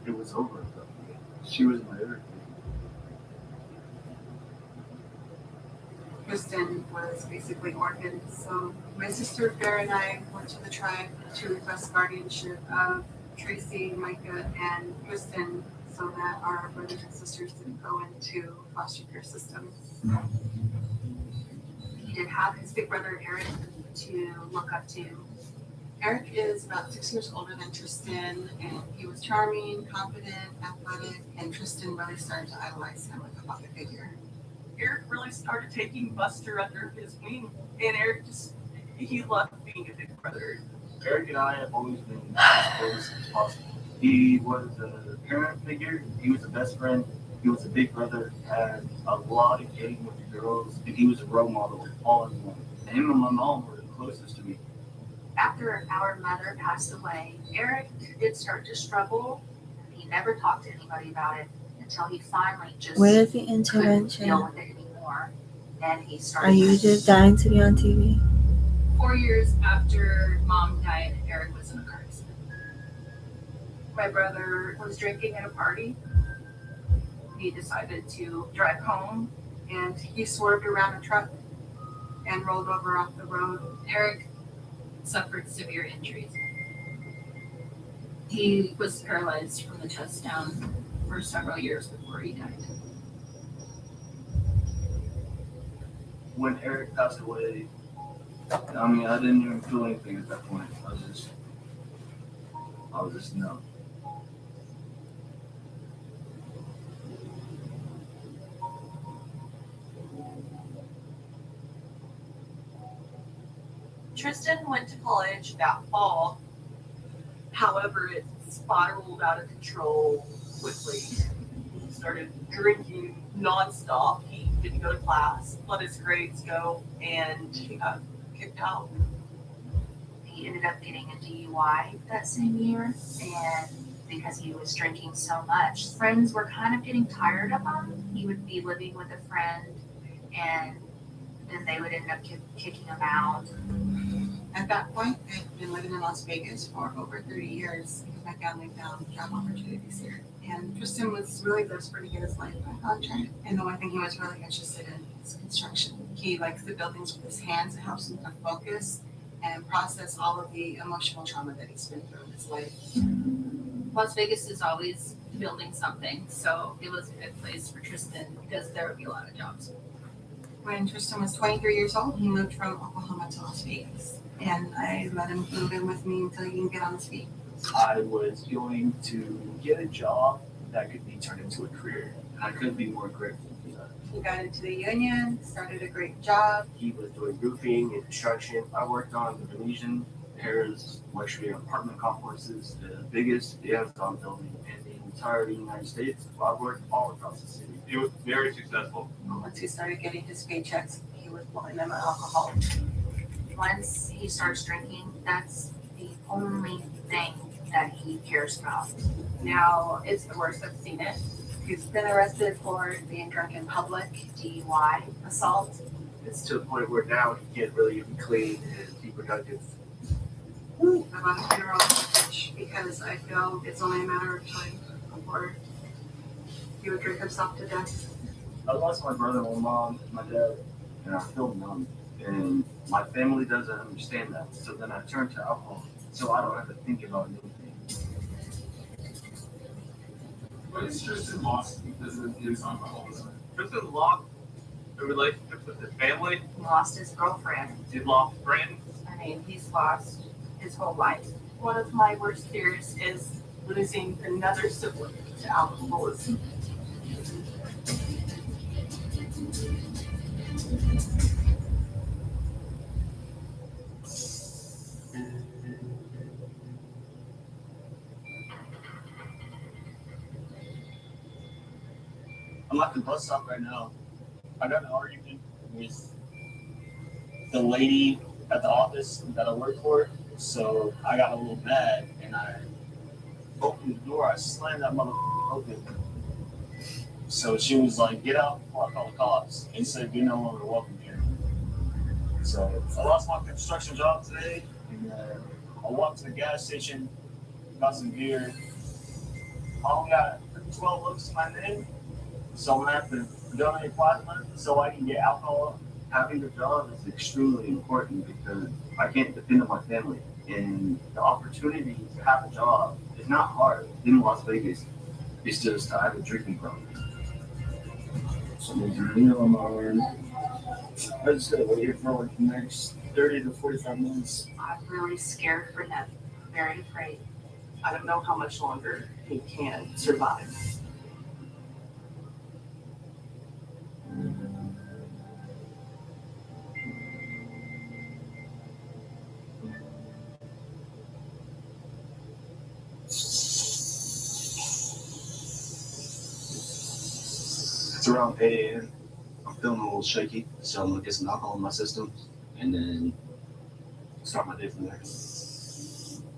it was over. She was my everything. Kristen was basically orphaned, so my sister Farrah and I went to the tribe to request guardianship of Tracy, Micah, and Kristen so that our brothers and sisters didn't go into foster care system. He did have his big brother Eric to look up to. Eric is about 6 years older than Tristan, and he was charming, confident, athletic, and Tristan really started to idolize him like a father figure. Eric really started taking Buster under his wing, and he loved being a big brother. Eric and I have always been as close as possible. He was a parent figure, he was a best friend, he was a big brother, had a lot of getting with the girls, and he was a role model all in one. Him and my mom were the closest to me. After our mother passed away, Eric did start to struggle. He never talked to anybody about it until he finally just Where is the couldn't intervention? deal with it anymore. Then he started. Are you just dying to be on TV? 4 years after Mom died, Eric was in a car accident. My brother was drinking at a party. He decided to drive home. And he swerved around a truck and rolled over off the road. Eric suffered severe injuries. He was paralyzed from the chest down for several years before he died. When Eric passed away, I mean, I didn't even feel anything at that point. I was just numb. Tristan went to college that fall. However, it spiraled out of control quickly. He started drinking nonstop. He didn't go to class, let his grades go, and he got kicked out. He ended up getting a DUI that same year, and because he was drinking so much, friends were kind of getting tired of him. He would be living with a friend, and then they would end up kicking him out. At that point, I'd been living in Las Vegas for over 30 years because my family found job opportunities here. And Tristan was really desperate to get his life back on track. And the one thing he was really interested in is construction. He likes the buildings with his hands. It helps him to focus and process all of the emotional trauma that he's been through in his life. Las Vegas is always building something, so it was a good place for Tristan because there would be a lot of jobs. When Tristan was 23 years old, he moved from Oklahoma to Las Vegas. And I let him move in with me until he can get on his feet. I was going to get a job that could be turned into a career, and I couldn't be more grateful for that. He got into the union, started a great job. He was doing roofing and construction. I worked on the Venetian, Paris, luxury apartment complexes, the biggest Amazon building in the entire United States. I worked all across the city. It was very successful. Once he started getting his paychecks, he was blowing them on alcohol. Once he starts drinking, that's the only thing that he cares about. Now it's the worst I've seen it. He's been arrested for being drunk in public, DUI, assault. It's to the point where now he can't really even clean and be productive. About a funeral package because I feel it's only a matter of time before he would drink himself to death. I lost my brother, my mom, my dad, and I feel numb. And my family doesn't understand that. So then I turn to alcohol so I don't have to think about anything. But it's Tristan lost because of his alcoholism. Tristan lost a relationship with his family. He lost his girlfriend. He lost friends. I mean, he's lost his whole life. One of my worst fears is losing another sibling to alcoholism. I'm at the bus stop right now. I got an argument with the lady at the office that I work for. So I got a little mad and I opened the door. I slammed that motherfucker open. So she was like, "Get out before I call the cops," and said, "You're no longer welcome here." So I lost my construction job today. And, I walked to the gas station, got some beer. I only got 12 looks to my name, so I'm gonna have to donate plasma so I can get alcohol. Having a job is extremely important because I can't depend on my family. And the opportunity to have a job is not hard in Las Vegas. It's just I have a drinking problem. So there's a meal on my arm. I just gotta wait here for like the next 30 to 45 minutes. I'm really scared for him, very afraid. I don't know how much longer he can survive. It's around 8 a.m. I'm feeling a little shaky, so I'm gonna get some alcohol in my system and then start my day from there.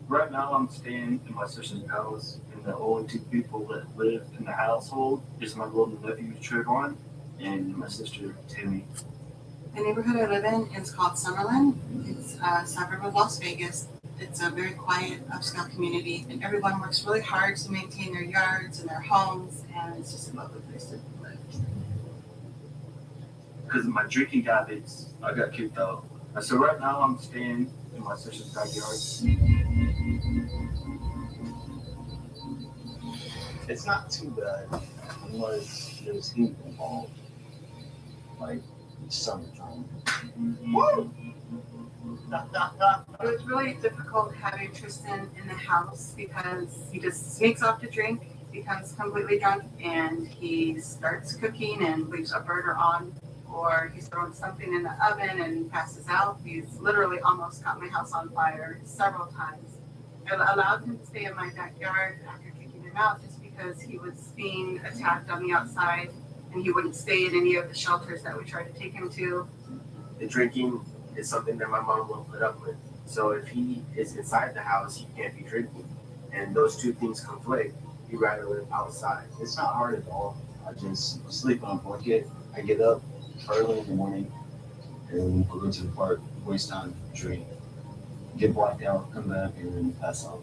Right now, I'm staying in my sister's house, and the only two people that live in the household is my little nephew Trayvon and my sister Tammy. The neighborhood I live in is called Summerlin. It's a suburb of Las Vegas. It's a very quiet, upscale community, and everyone works really hard to maintain their yards and their homes, and it's just a lovely place to live. Because of my drinking habits, I got kicked out. And so right now, I'm staying in my sister's backyard. It's not too bad unless there's heat involved, like summertime. Woo! It was really difficult having Tristan in the house because he just sneaks off to drink, becomes completely drunk, and he starts cooking and leaves a burner on, or he's throwing something in the oven and passes out. He's literally almost got my house on fire several times. I allowed him to stay in my backyard after kicking him out just because he was being attacked on the outside and he wouldn't stay in any of the shelters that we tried to take him to. The drinking is something that my mom won't put up with. So if he is inside the house, he can't be drinking. And those two things conflict. He'd rather live outside. It's not hard at all. I just sleep on a blanket. I get up early in the morning and we'll go to the park, waste time, drink, get blacked out, come back, and then pass out.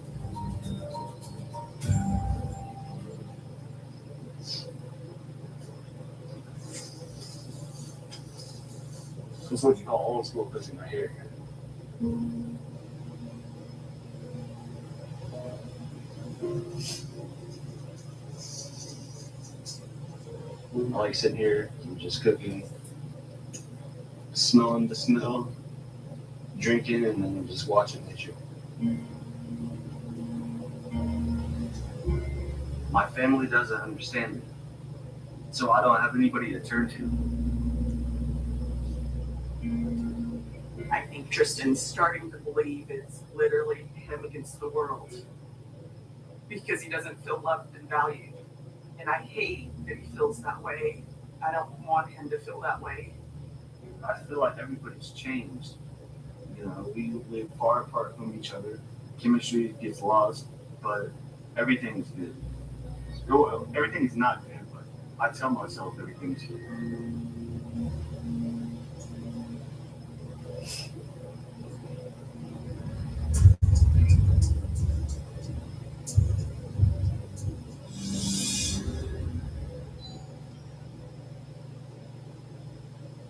That's what you call old school pissing right here. I like sitting here, just cooking, smelling the smell, drinking, and then just watching nature. My family doesn't understand me, so I don't have anybody to turn to. I think Tristan's starting to believe it's literally him against the world because he doesn't feel loved and valued. And I hate that he feels that way. I don't want him to feel that way. I feel like everybody's changed. You know, we live far apart from each other. Chemistry gets lost, but everything's good. Well, everything's not good, but I tell myself everything's good.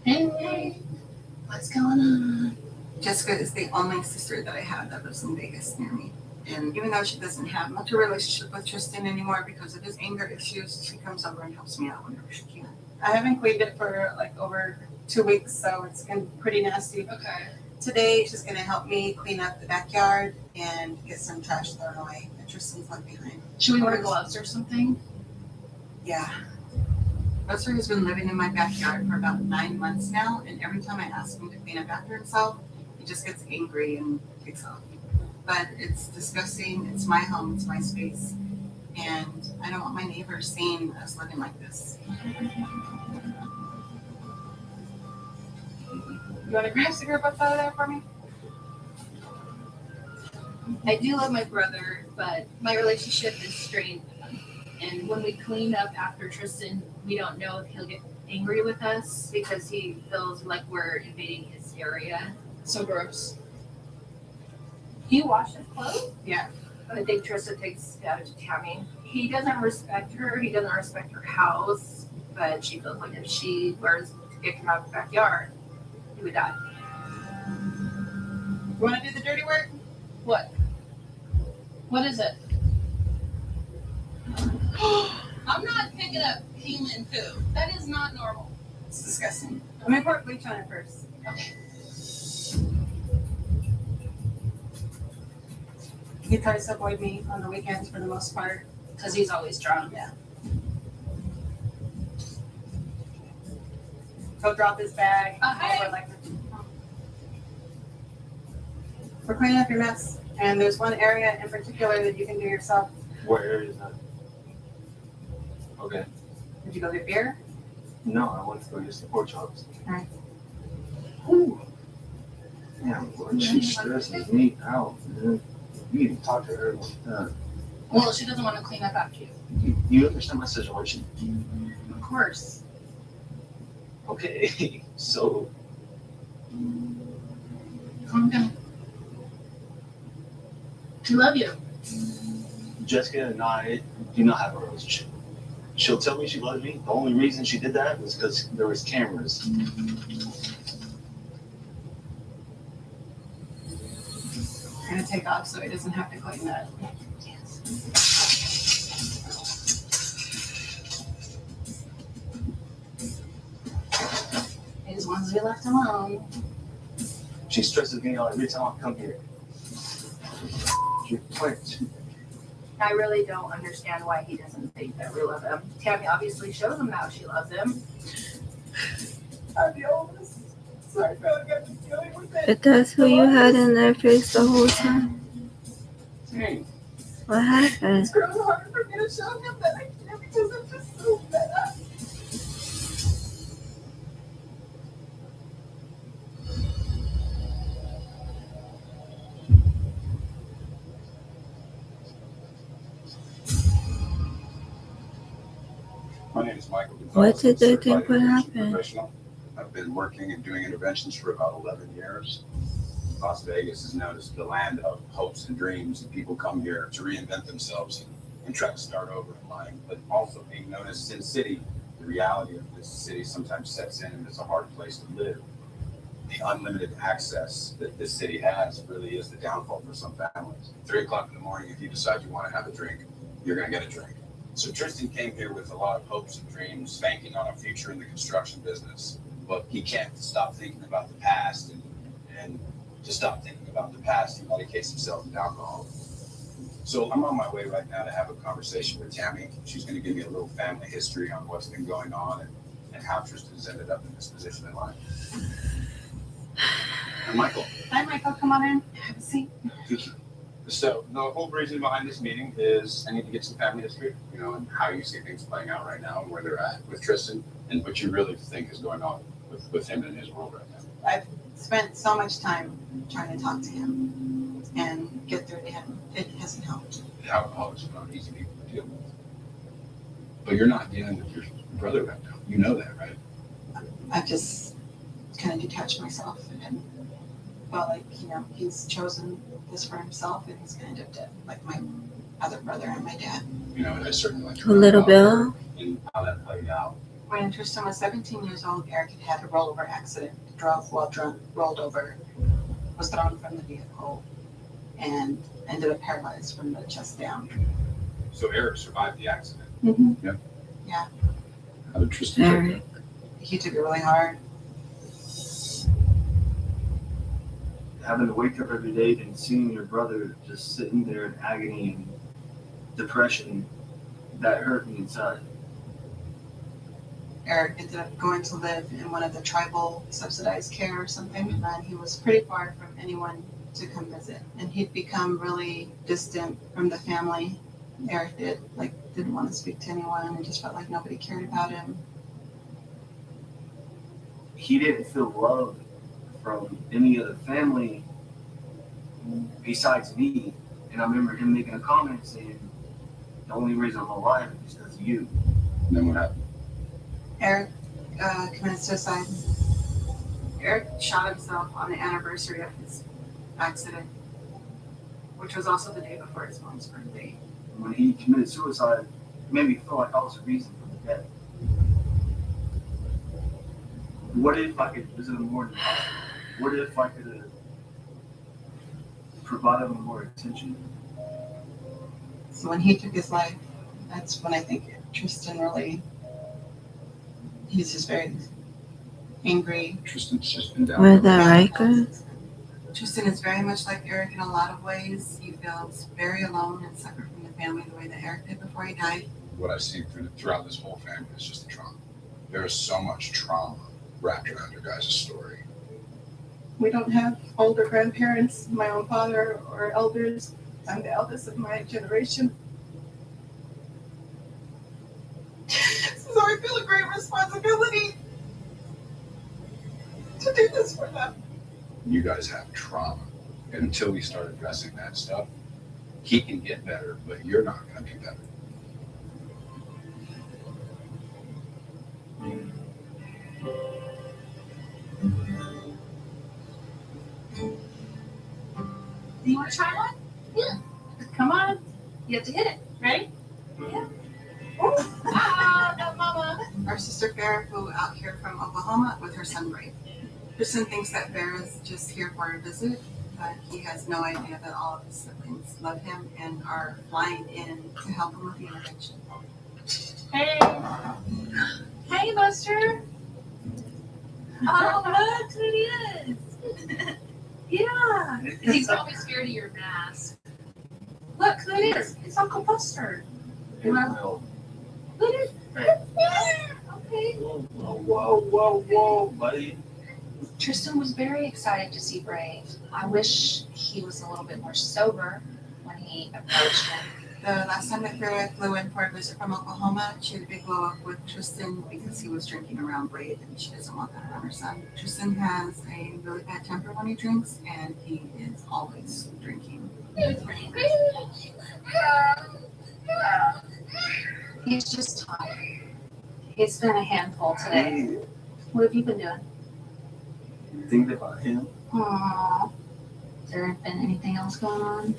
Hey, what's going on? Jessica is the only sister that I have that lives in Vegas near me. And even though she doesn't have much of a relationship with Tristan anymore because of his anger issues, she comes over and helps me out whenever she can. I haven't cleaned it for like over 2 weeks, so it's been pretty nasty. Okay. Today, she's going to help me clean up the backyard and get some trash thrown away that Tristan's left behind. Should we wear gloves or something? Yeah. Buster has been living in my backyard for about 9 months now, and every time I ask him to clean up after himself, he just gets angry and takes off. But it's disgusting. It's my home. It's my space. And I don't want my neighbors seeing us living like this. You want to grab cigarette butts out of there for me? I do love my brother, but my relationship is strained. And when we clean up after Tristan, we don't know if he'll get angry with us because he feels like we're invading his area. So gross. Do you wash his clothes? Yeah. I think Tristan takes out to Tammy. He doesn't respect her. He doesn't respect her house. But she feels like if she learns to kick him out of the backyard, he would die. You want to do the dirty work? What? What is it? I'm not picking up human poo. That is not normal. It's disgusting. I'm gonna pour bleach on it first. Okay. He tries to avoid me on the weekends for the most part because he's always drunk. Yeah. He'll drop his bag. Over like we're cleaning up your mess, and there's one area in particular that you can do yourself. What area is that? Okay. Did you go get beer? No, I went to go use the pork chops. Alright. Damn, Lord, she stresses me out, man. You need to talk to her like that. Well, she doesn't want to clean up after you. You understand my situation? Of course. Okay, so Calm down. I love you. Jessica and I do not have a relationship. She'll tell me she loves me. The only reason she did that was because there was cameras. I'm gonna take off so he doesn't have to clean that. He just wants to be left alone. She stresses me out every time I come here. You're quiet. I really don't understand why he doesn't think that we love him. Tammy obviously shows him how she loves him. I'm the oldest. So I feel like I'm just dealing with it. But that's who you had in their face the whole time. Hey. What happened? It's growing harder for me to show him that I can't because I'm just so fed up. My name is Michael Gonzalez. What did they I'm think certified would intervention happen? professional. I've been working and doing interventions for about 11 years. Las Vegas is known as the land of hopes and dreams, and people come here to reinvent themselves and try to start over in life. But also being known as Sin City, the reality of this city sometimes sets in and it's a hard place to live. The unlimited access that this city has really is the downfall for some families. 3 o'clock in the morning, if you decide you want to have a drink, you're going to get a drink. So Tristan came here with a lot of hopes and dreams, banking on a future in the construction business. But he can't stop thinking about the past, and to stop thinking about the past, he medicates himself with alcohol. So I'm on my way right now to have a conversation with Tammy. She's going to give me a little family history on what's been going on and how Tristan has ended up in this position in life. And Michael. Hi, Michael. Come on in. Have a seat. So the whole reason behind this meeting is I need to get some family history, and how you see things playing out right now and where they're at with Tristan and what you really think is going on with him and his world right now. I've spent so much time trying to talk to him and get through to him. It hasn't helped. The alcoholics are not easy people to deal with. But you're not dealing with your brother right now. You know that, right? I've just kind of detached myself and felt like, he's chosen this for himself and he's going to end up dead, like my other brother and my dad. And I certainly like to A little know about Bill. and how that played out. When Tristan was 17 years old, Eric had had a rollover accident, drove while drunk, rolled over, was thrown from the vehicle, and ended up paralyzed from the chest down. So Eric survived the accident. Mm-hmm. Yep. Yeah, How did Tristan take it? he took it really hard. Having to wake up every day and seeing your brother just sitting there in agony and depression, that hurt me inside. Eric ended up going to live in one of the tribal subsidized care or something, and he was pretty far from anyone to come visit. And he'd become really distant from the family. Eric didn't want to speak to anyone and just felt like nobody cared about him. He didn't feel love from any of the family besides me. And I remember him making a comment saying, the only reason I'm alive is because of you. And then what happened? Eric committed suicide. Eric shot himself on the anniversary of his accident, which was also the day before his mom's birthday. When he committed suicide, it made me feel like I was the reason for the death. What if I could visit him more in the hospital? What if I could provide him more attention? So when he took his life, that's when I think Tristan really, he's just very angry. Tristan's just been down. With the Riker? Tristan is very much like Eric in a lot of ways. He feels very alone and separate from the family the way that Eric did before he died. What I see throughout this whole family is just the trauma. There is so much trauma wrapped around your guys' story. We don't have older grandparents, my own father or elders. I'm the eldest of my generation. So I feel a great responsibility to do this for them. You guys have trauma. And until we start addressing that stuff, he can get better, but you're not going to be better. Do you want to try one? Yeah. Come on. You have to hit it. Ready? Yeah. Ah, no, mama. Our sister Farrah flew out here from Oklahoma with her son Ray. Tristan thinks that Farrah's just here for a visit, but he has no idea that all of his siblings love him and are flying in to help him with the intervention. Hey. Hey, Buster. Oh, look who it is. Yeah. He's probably scared of your mask. Look who it is. It's Uncle Buster. Hey, Will. Look at it. Okay. Whoa, buddy. Tristan was very excited to see Brave. I wish he was a little bit more sober when he approached him. The last time that Farrah flew in for a visit from Oklahoma, she had a big blow up with Tristan because he was drinking around Brave and she doesn't want that around her son. Tristan has a really bad temper when he drinks and he is always drinking. He's just tired. It's been a handful today. What have you been doing? Think about him. Aww. Has there been anything else going on?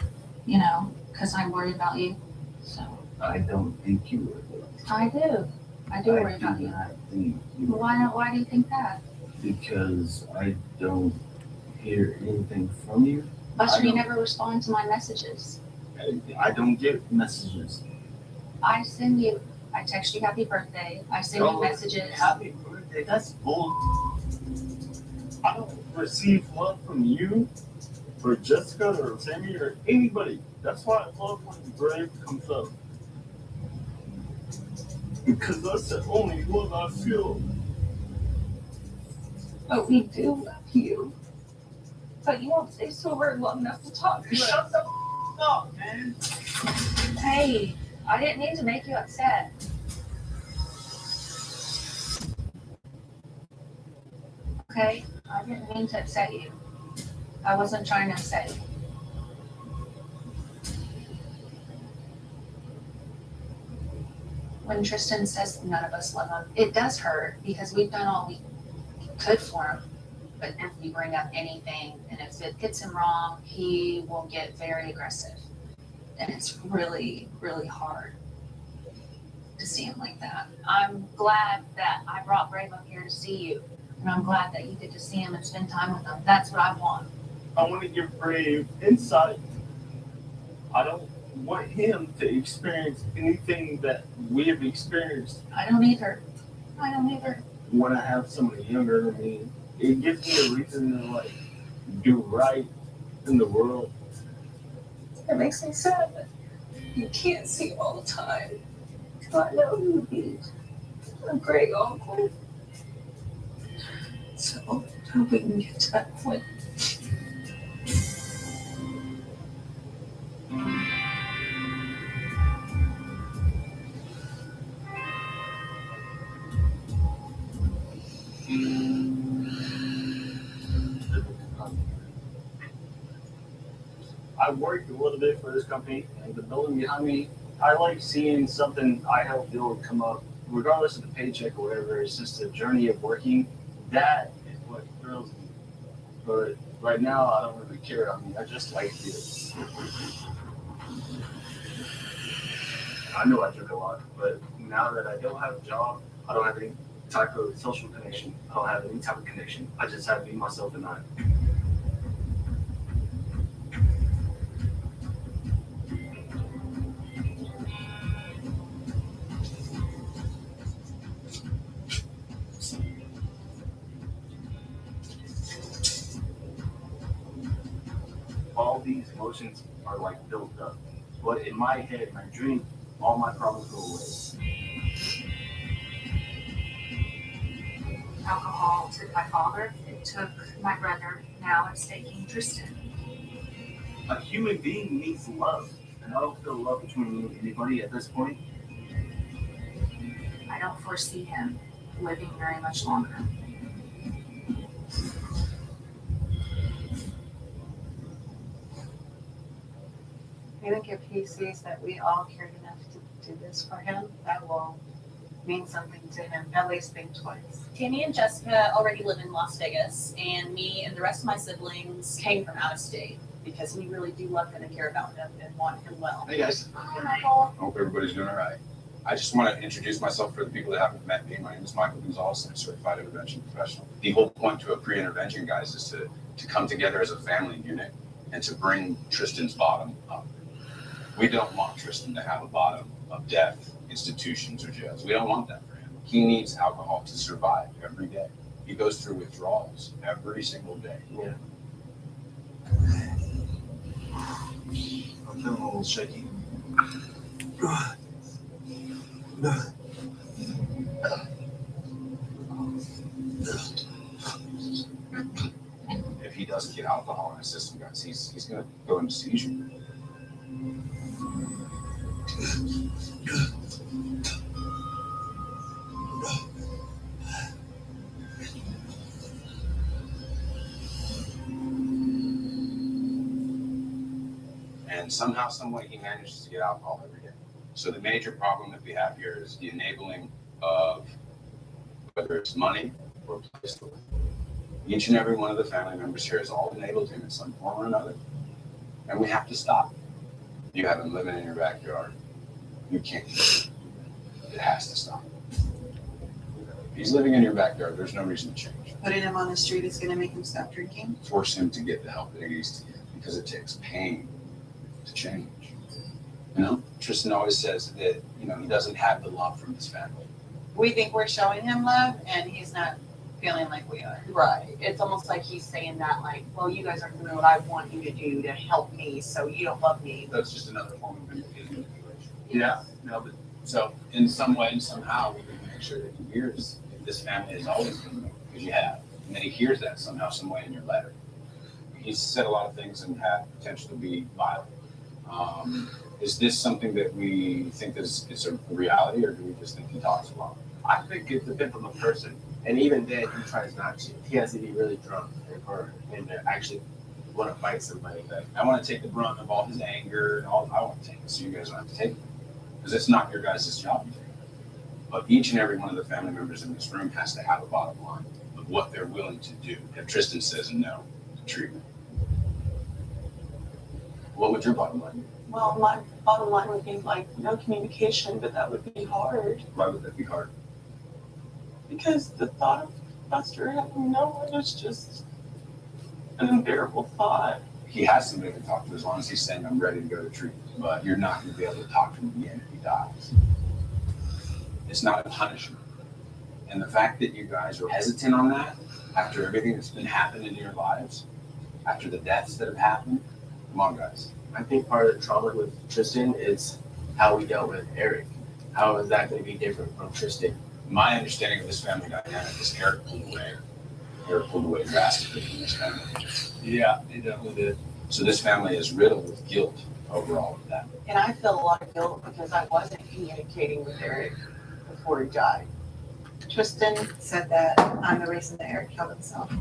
You know, because I'm worried about you. So I don't think you would. I do. I do worry about you. I think you Why do you think that? because I don't hear anything from you. Buster, you never respond to my messages. I don't get messages. I text you happy birthday. I send you messages. Happy birthday. That's bull. I don't receive love from you or Jessica or Sammy or anybody. That's why I love when Brave comes up. Because that's the only love I feel. But we do love you. But you won't stay sober long enough to talk to us. Shut the up, man. Hey, I didn't mean to make you upset. Okay, I didn't mean to upset you. I wasn't trying to upset you. When Tristan says none of us love him, it does hurt because we've done all we could for him. But if we bring up anything and if it gets him wrong, he will get very aggressive. And it's really, really hard to see him like that. I'm glad that I brought Brave up here to see you. And I'm glad that you get to see him and spend time with him. That's what I want. I want to give Brave insight. I don't want him to experience anything that we have experienced. I don't either. When I have somebody younger than me, it gives me a reason to do right in the world. It makes me sad that you can't see him all the time. I know he would be a great uncle. So I hope we can get to that point. I worked a little bit for this company, and the building behind me, I like seeing something I help build come up, regardless of the paycheck or whatever. It's just the journey of working. That is what thrills me. But right now, I don't really care. I mean, I just like it. I know I drink a lot, but now that I don't have a job, I don't have any type of social connection. I don't have any type of connection. I just have to be myself and I. All these emotions are like built up. But in my head, my dream, all my problems go away. Alcohol took my father, it took my brother, now it's taking Tristan. A human being needs love, and I don't feel love between me and anybody at this point. I don't foresee him living very much longer. I think if he sees that we all cared enough to do this for him, that will mean something to him, at least think twice. Tammy and Jessica already live in Las Vegas, and me and the rest of my siblings came from out of state because we really do love him and care about him and want him well. Hey guys. Hi, Michael. Hope everybody's doing all right. I just want to introduce myself for the people that haven't met me. My name is Michael Gonzalez. I'm a certified intervention professional. The whole point to a pre-intervention, guys, is to come together as a family unit and to bring Tristan's bottom up. We don't want Tristan to have a bottom of death, institutions, or jails. We don't want that for him. He needs alcohol to survive every day. He goes through withdrawals every single day. Yeah. I'm feeling a little shaky. If he doesn't get alcohol in his system, guys, he's going to go into seizure. And somehow, some way, he manages to get alcohol every day. So the major problem that we have here is the enabling of whether it's money or a place to live. Each and every one of the family members here has all enabled him in some form or another. And we have to stop. You have him living in your backyard. You can't. It has to stop. If he's living in your backyard, there's no reason to change. Putting him on the street is gonna make him stop drinking. Force him to get the help that he needs to get because it takes pain to change. You know, Tristan always says that, you know, he doesn't have the love from his family. We think we're showing him love and he's not feeling like we are. Right. It's almost like he's saying that, like, well, you guys aren't doing what I want you to do to help me, so you don't love me. That's just another form of manipulation. Yeah, no, but So in some way and somehow, we can make sure that he hears that this family has always been there, because you have. And that he hears that somehow, some way in your letter. He's said a lot of things and had potential to be violent. Is this something that we think is a reality, or do we just think he talks a lot? I think it depends on the person. And even then, he tries not to. He has to be really drunk and actually want to fight somebody. That I want to take the brunt of all his anger and all I want to take it, so you guys don't have to take it. Because it's not your guys' job to take it. But each and every one of the family members in this room has to have a bottom line of what they're willing to do if Tristan says no to treatment. What would your bottom line be? Well, my bottom line would be like no communication, but that would be hard Why would that be hard? because the thought of Buster having no one is just an unbearable thought. He has somebody to talk to as long as he's saying, I'm ready to go to treatment. But you're not going to be able to talk to him again if he dies. It's not a punishment. And the fact that you guys are hesitant on that, after everything that's been happening in your lives, after the deaths that have happened, come on, guys. I think part of the trauma with Tristan is how we dealt with Eric. How is that going to be different from Tristan? My understanding of this family dynamic is Eric pulled away. Eric pulled away drastically from this family. yeah, he definitely did. So this family is riddled with guilt over all of that. And I feel a lot of guilt because I wasn't communicating with Eric before he died. Tristan Said that I'm the reason that Eric killed himself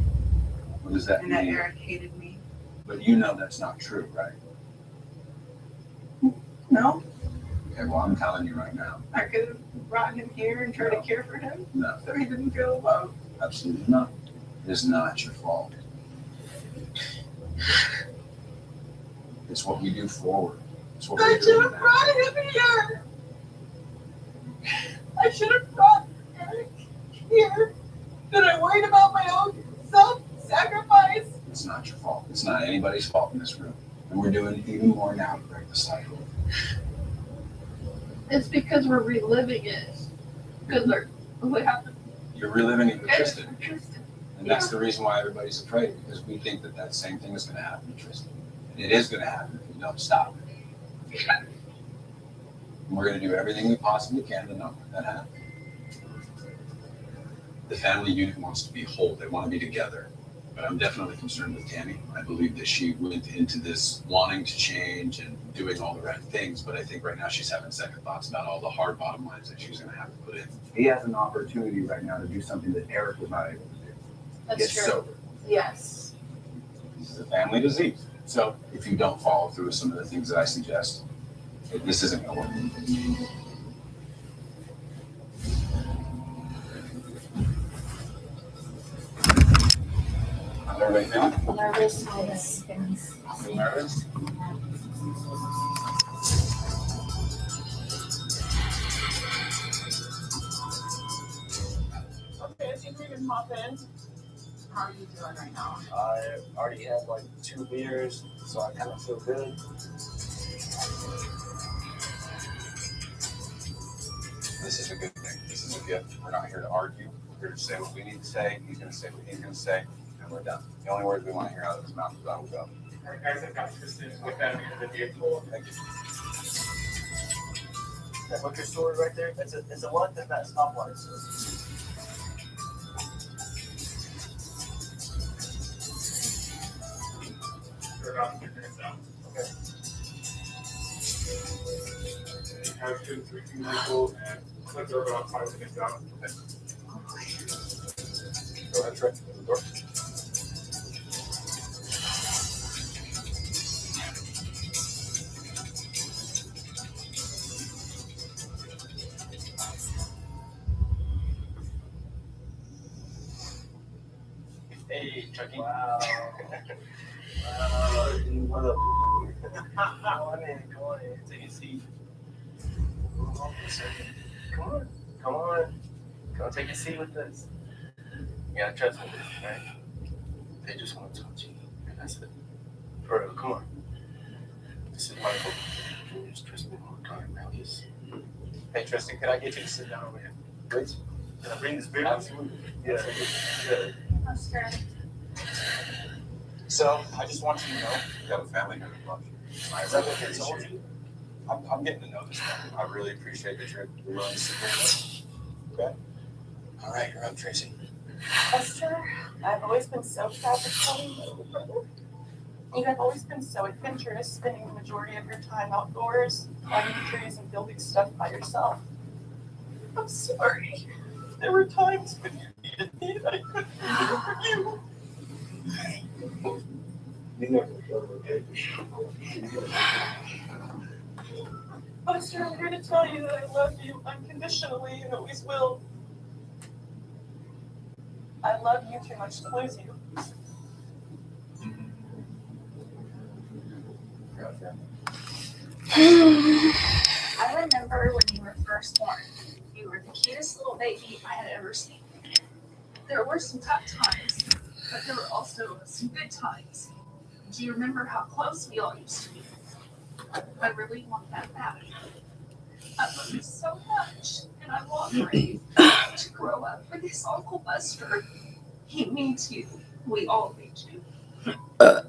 What does that and that mean? Eric hated me. But you know that's not true, right? No, Okay, well, I'm telling you right now, I could have brought him here and tried to care for him no, so he didn't feel alone. absolutely not. It is not your fault. It's what we do forward. It's what I we're should doing have now. brought him here. I should have brought Eric here. Did I worried about my own self-sacrifice? It's not your fault. It's not anybody's fault in this room. And we're doing even more now to break the cycle. It's because we're reliving it. Because what happened? You're reliving it with Tristan. Tristan. And that's the reason why everybody's afraid, because we think that that same thing is going to happen to Tristan. And it is going to happen if you don't stop it. And we're going to do everything we possibly can to not let that happen. The family unit wants to be whole. They want to be together. But I'm definitely concerned with Tammy. I believe that she went into this wanting to change and doing all the right things. But I think right now she's having second thoughts about all the hard bottom lines that she's going to have to put in. He has an opportunity right now to do something that Eric was not able to do. That's Get true. sober. Yes. This is a family disease. So if you don't follow through with some of the things that I suggest, this isn't going to work. How's everybody feeling? Nervous, yes. Feel nervous? Okay, I think we can hop in. How are you doing right now? I already had like 2 beers, so I kind of feel good. This is a good thing. This is a gift. We're not here to argue. We're here to say what we need to say. He's going to say what he's going to say, and we're done. The only words we want to hear out of his mouth is "I will go." All right, guys, I've got Tristan with that in the vehicle. Thank you. That liquor store right there, it's a lot that stoplight. So. We're about 2 minutes out. Okay. You have 2 3 vehicle and click over about 5 minutes out. Okay. Go ahead, Trey. Open the door. Hey, Chucky. Wow. What up? Come on in. Take a seat. Hold on for a second. Come on. Come take a seat with us. You gotta trust me, right? They just want to talk to you, and that's it. For real, come on. This is Michael. Here's Tristan on time now. Hey, Tristan, can I get you to sit down over here? Please. Can I bring this beer? Absolutely. Yeah. So I just want you to know you have a family here that loves you. I Is that really what they told appreciate it. I'm getting to know this family. I really appreciate that you're willing to sit here with us. Okay? All right, you're up, Tracy. Esther, I've always been so proud to call you my little brother. You have always been so adventurous, spending the majority of your time outdoors, climbing trees and building stuff by yourself. I'm sorry. There were times when you needed me that I couldn't do for you. Esther, I'm here to tell you that I love you unconditionally and always will. I love you too much to lose you. I remember when you were first born. You were the cutest little baby I had ever seen. There were some tough times, but there were also some good times. Do you remember how close we all used to be? I really want that back. I love you so much, and I want for you to grow up with this Uncle Buster. He needs you. We all need you. I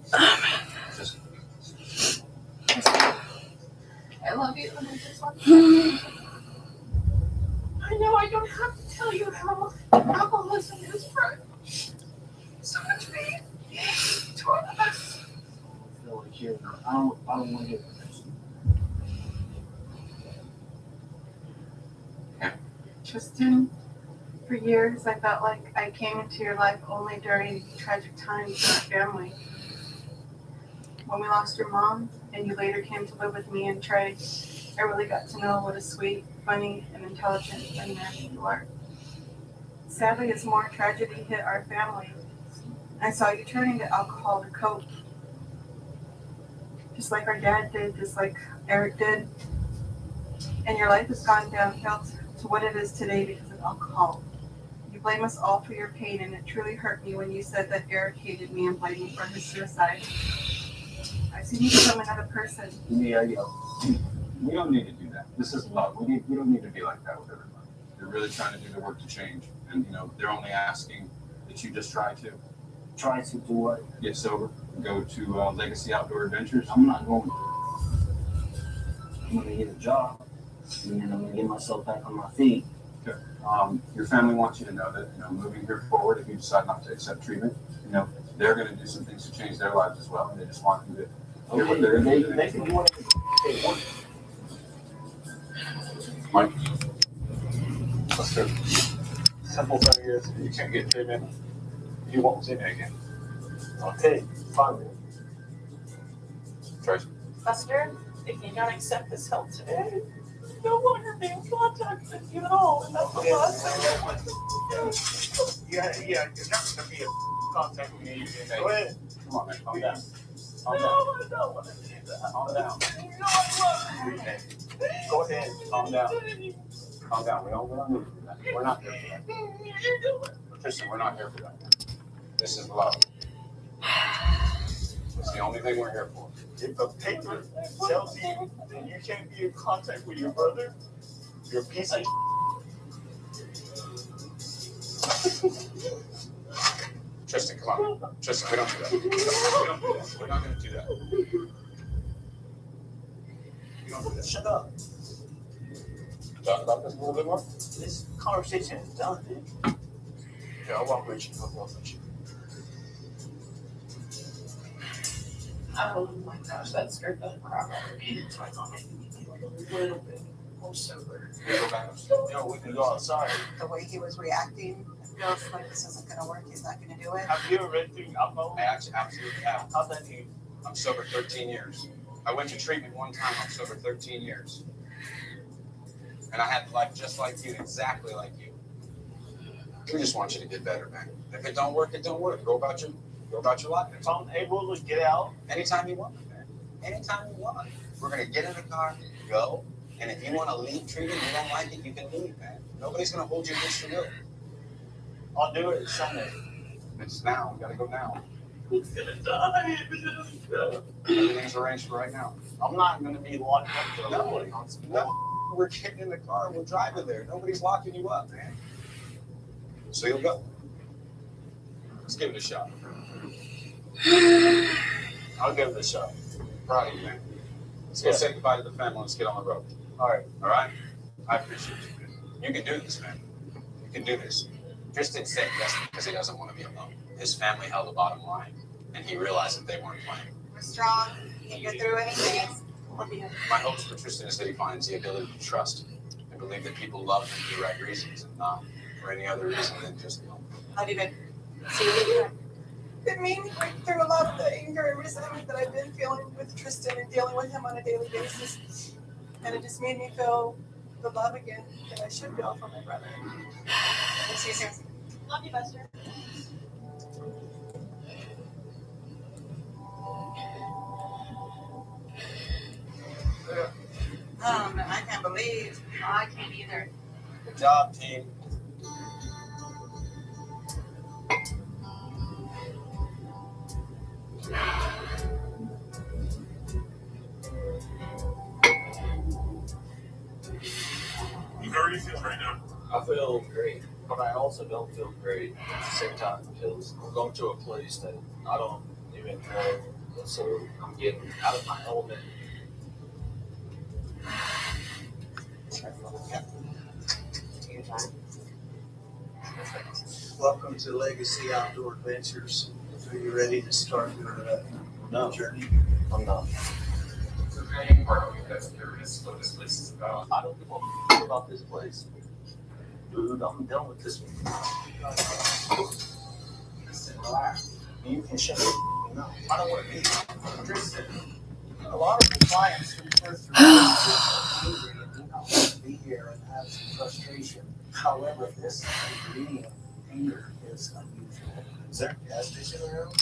love you, and I just want to I know I don't have to tell you how alcoholism is for so much pain to us. I feel like hearing her. I don't want to hear this. Tristan, for years I felt like I came into your life only during tragic times in our family. When we lost your mom and you later came to live with me and Trey, I really got to know what a sweet, funny, and intelligent young man you are. Sadly, as more tragedy hit our family, I saw you turning to alcohol to cope. Just like our dad did, just like Eric did. And your life has gone downhill to what it is today because of alcohol. You blame us all for your pain, and it truly hurt me when you said that Eric hated me and blamed me for his suicide. I've seen you become another person. Yeah. We don't need to do that. This is love. We don't need to be like that with everybody. They're really trying to do the work to change. And, they're only asking that you just try to. Try to do what? Get sober. Go to Legacy Outdoor Adventures. I'm not going. I'm going to get a job. And then I'm going to get myself back on my feet. Okay. Your family wants you to know that, moving here forward, if you decide not to accept treatment, they're going to do some things to change their lives as well. And they just want you to hear what they're going to do. They can do whatever they want. Mike? Listen, simple thing is, if you can't get treatment, you won't see me again. Okay, fine. Tracy? Buster, if you don't accept this help today, you no longer be in contact with you at all. And that's the last thing. Yeah, you're not going to be in contact with me again. Go ahead. Come on, man, calm down. No, I don't want to do that. Calm down. You know I love you. Go ahead, calm down. Calm down. We don't need to do that. We're not here for that. Tristan, we're not here for that. This is love. It's the only thing we're here for. If a paper tells you that you can't be in contact with your brother, you're a piece of Tristan, come on. Tristan, we don't do that. We don't do that. We're not going to do that. We don't do that. Shut up. Talk about this a little bit more? This conversation is done, dude. Yeah, I'll walk with you. Oh my gosh, that scared the crap out of me. So I thought maybe we'd be like a little bit more sober. We go back upstairs. We can go outside. The way he was reacting, it feels like this isn't gonna work, he's not gonna do it. Have you ever read through alcohol? I absolutely have. How's that do? I'm sober 13 years. I went to treatment one time. I'm sober 13 years. And I had life just like you, exactly like you. We just want you to get better, man. If it don't work, it don't work. Go about your life. If I'm able to get out, anytime you want, man. Anytime you want. We're gonna get in the car, go, and if you want to leave treatment, you don't like it, you can leave, man. Nobody's gonna hold you against your will. I'll do it Sunday. It's now. We gotta go now. It's gonna die. Everything's arranged for right now. I'm not gonna be locked up to the morning. No, we're getting in the car and we're driving there. Nobody's locking you up, man. So you'll go. Let's give it a shot. I'll give it a shot. Proud of you, man. Let's go say goodbye to the family. Let's get on the road. All right. All right? I appreciate you, man. You can do this, man. You can do this. Tristan said yes because he doesn't want to be alone. His family held the bottom line, and he realized that they weren't playing. We're strong, you can get through anything. My hopes for Tristan is that he finds the ability to trust and believe that people love him for the right reasons and not for any other reason than just How do you been? See you later. It made me break through a lot of the anger and resentment that I've been feeling with Tristan and dealing with him on a daily basis. And it just made me feel the love again that I should feel for my brother. See you soon. Love you, Buster. Man, I can't believe. Oh, I can't either. Good job, team. How are you feeling right now? I feel great, but I also don't feel great at the same time because I'm going to a place that I don't even know, so I'm getting out of my element. Welcome to Legacy Outdoor Adventures. Are you ready to start your journey? I'm not. The main part of me that's curious what this place is about. I don't give a f- about this place. Dude, I'm done with this one. Relax. You can shut it. No, I don't want to be. Tristan. A lot of the clients who first relationships here and have some frustration. However, this degree of anger is unusual. Is there a gas station around?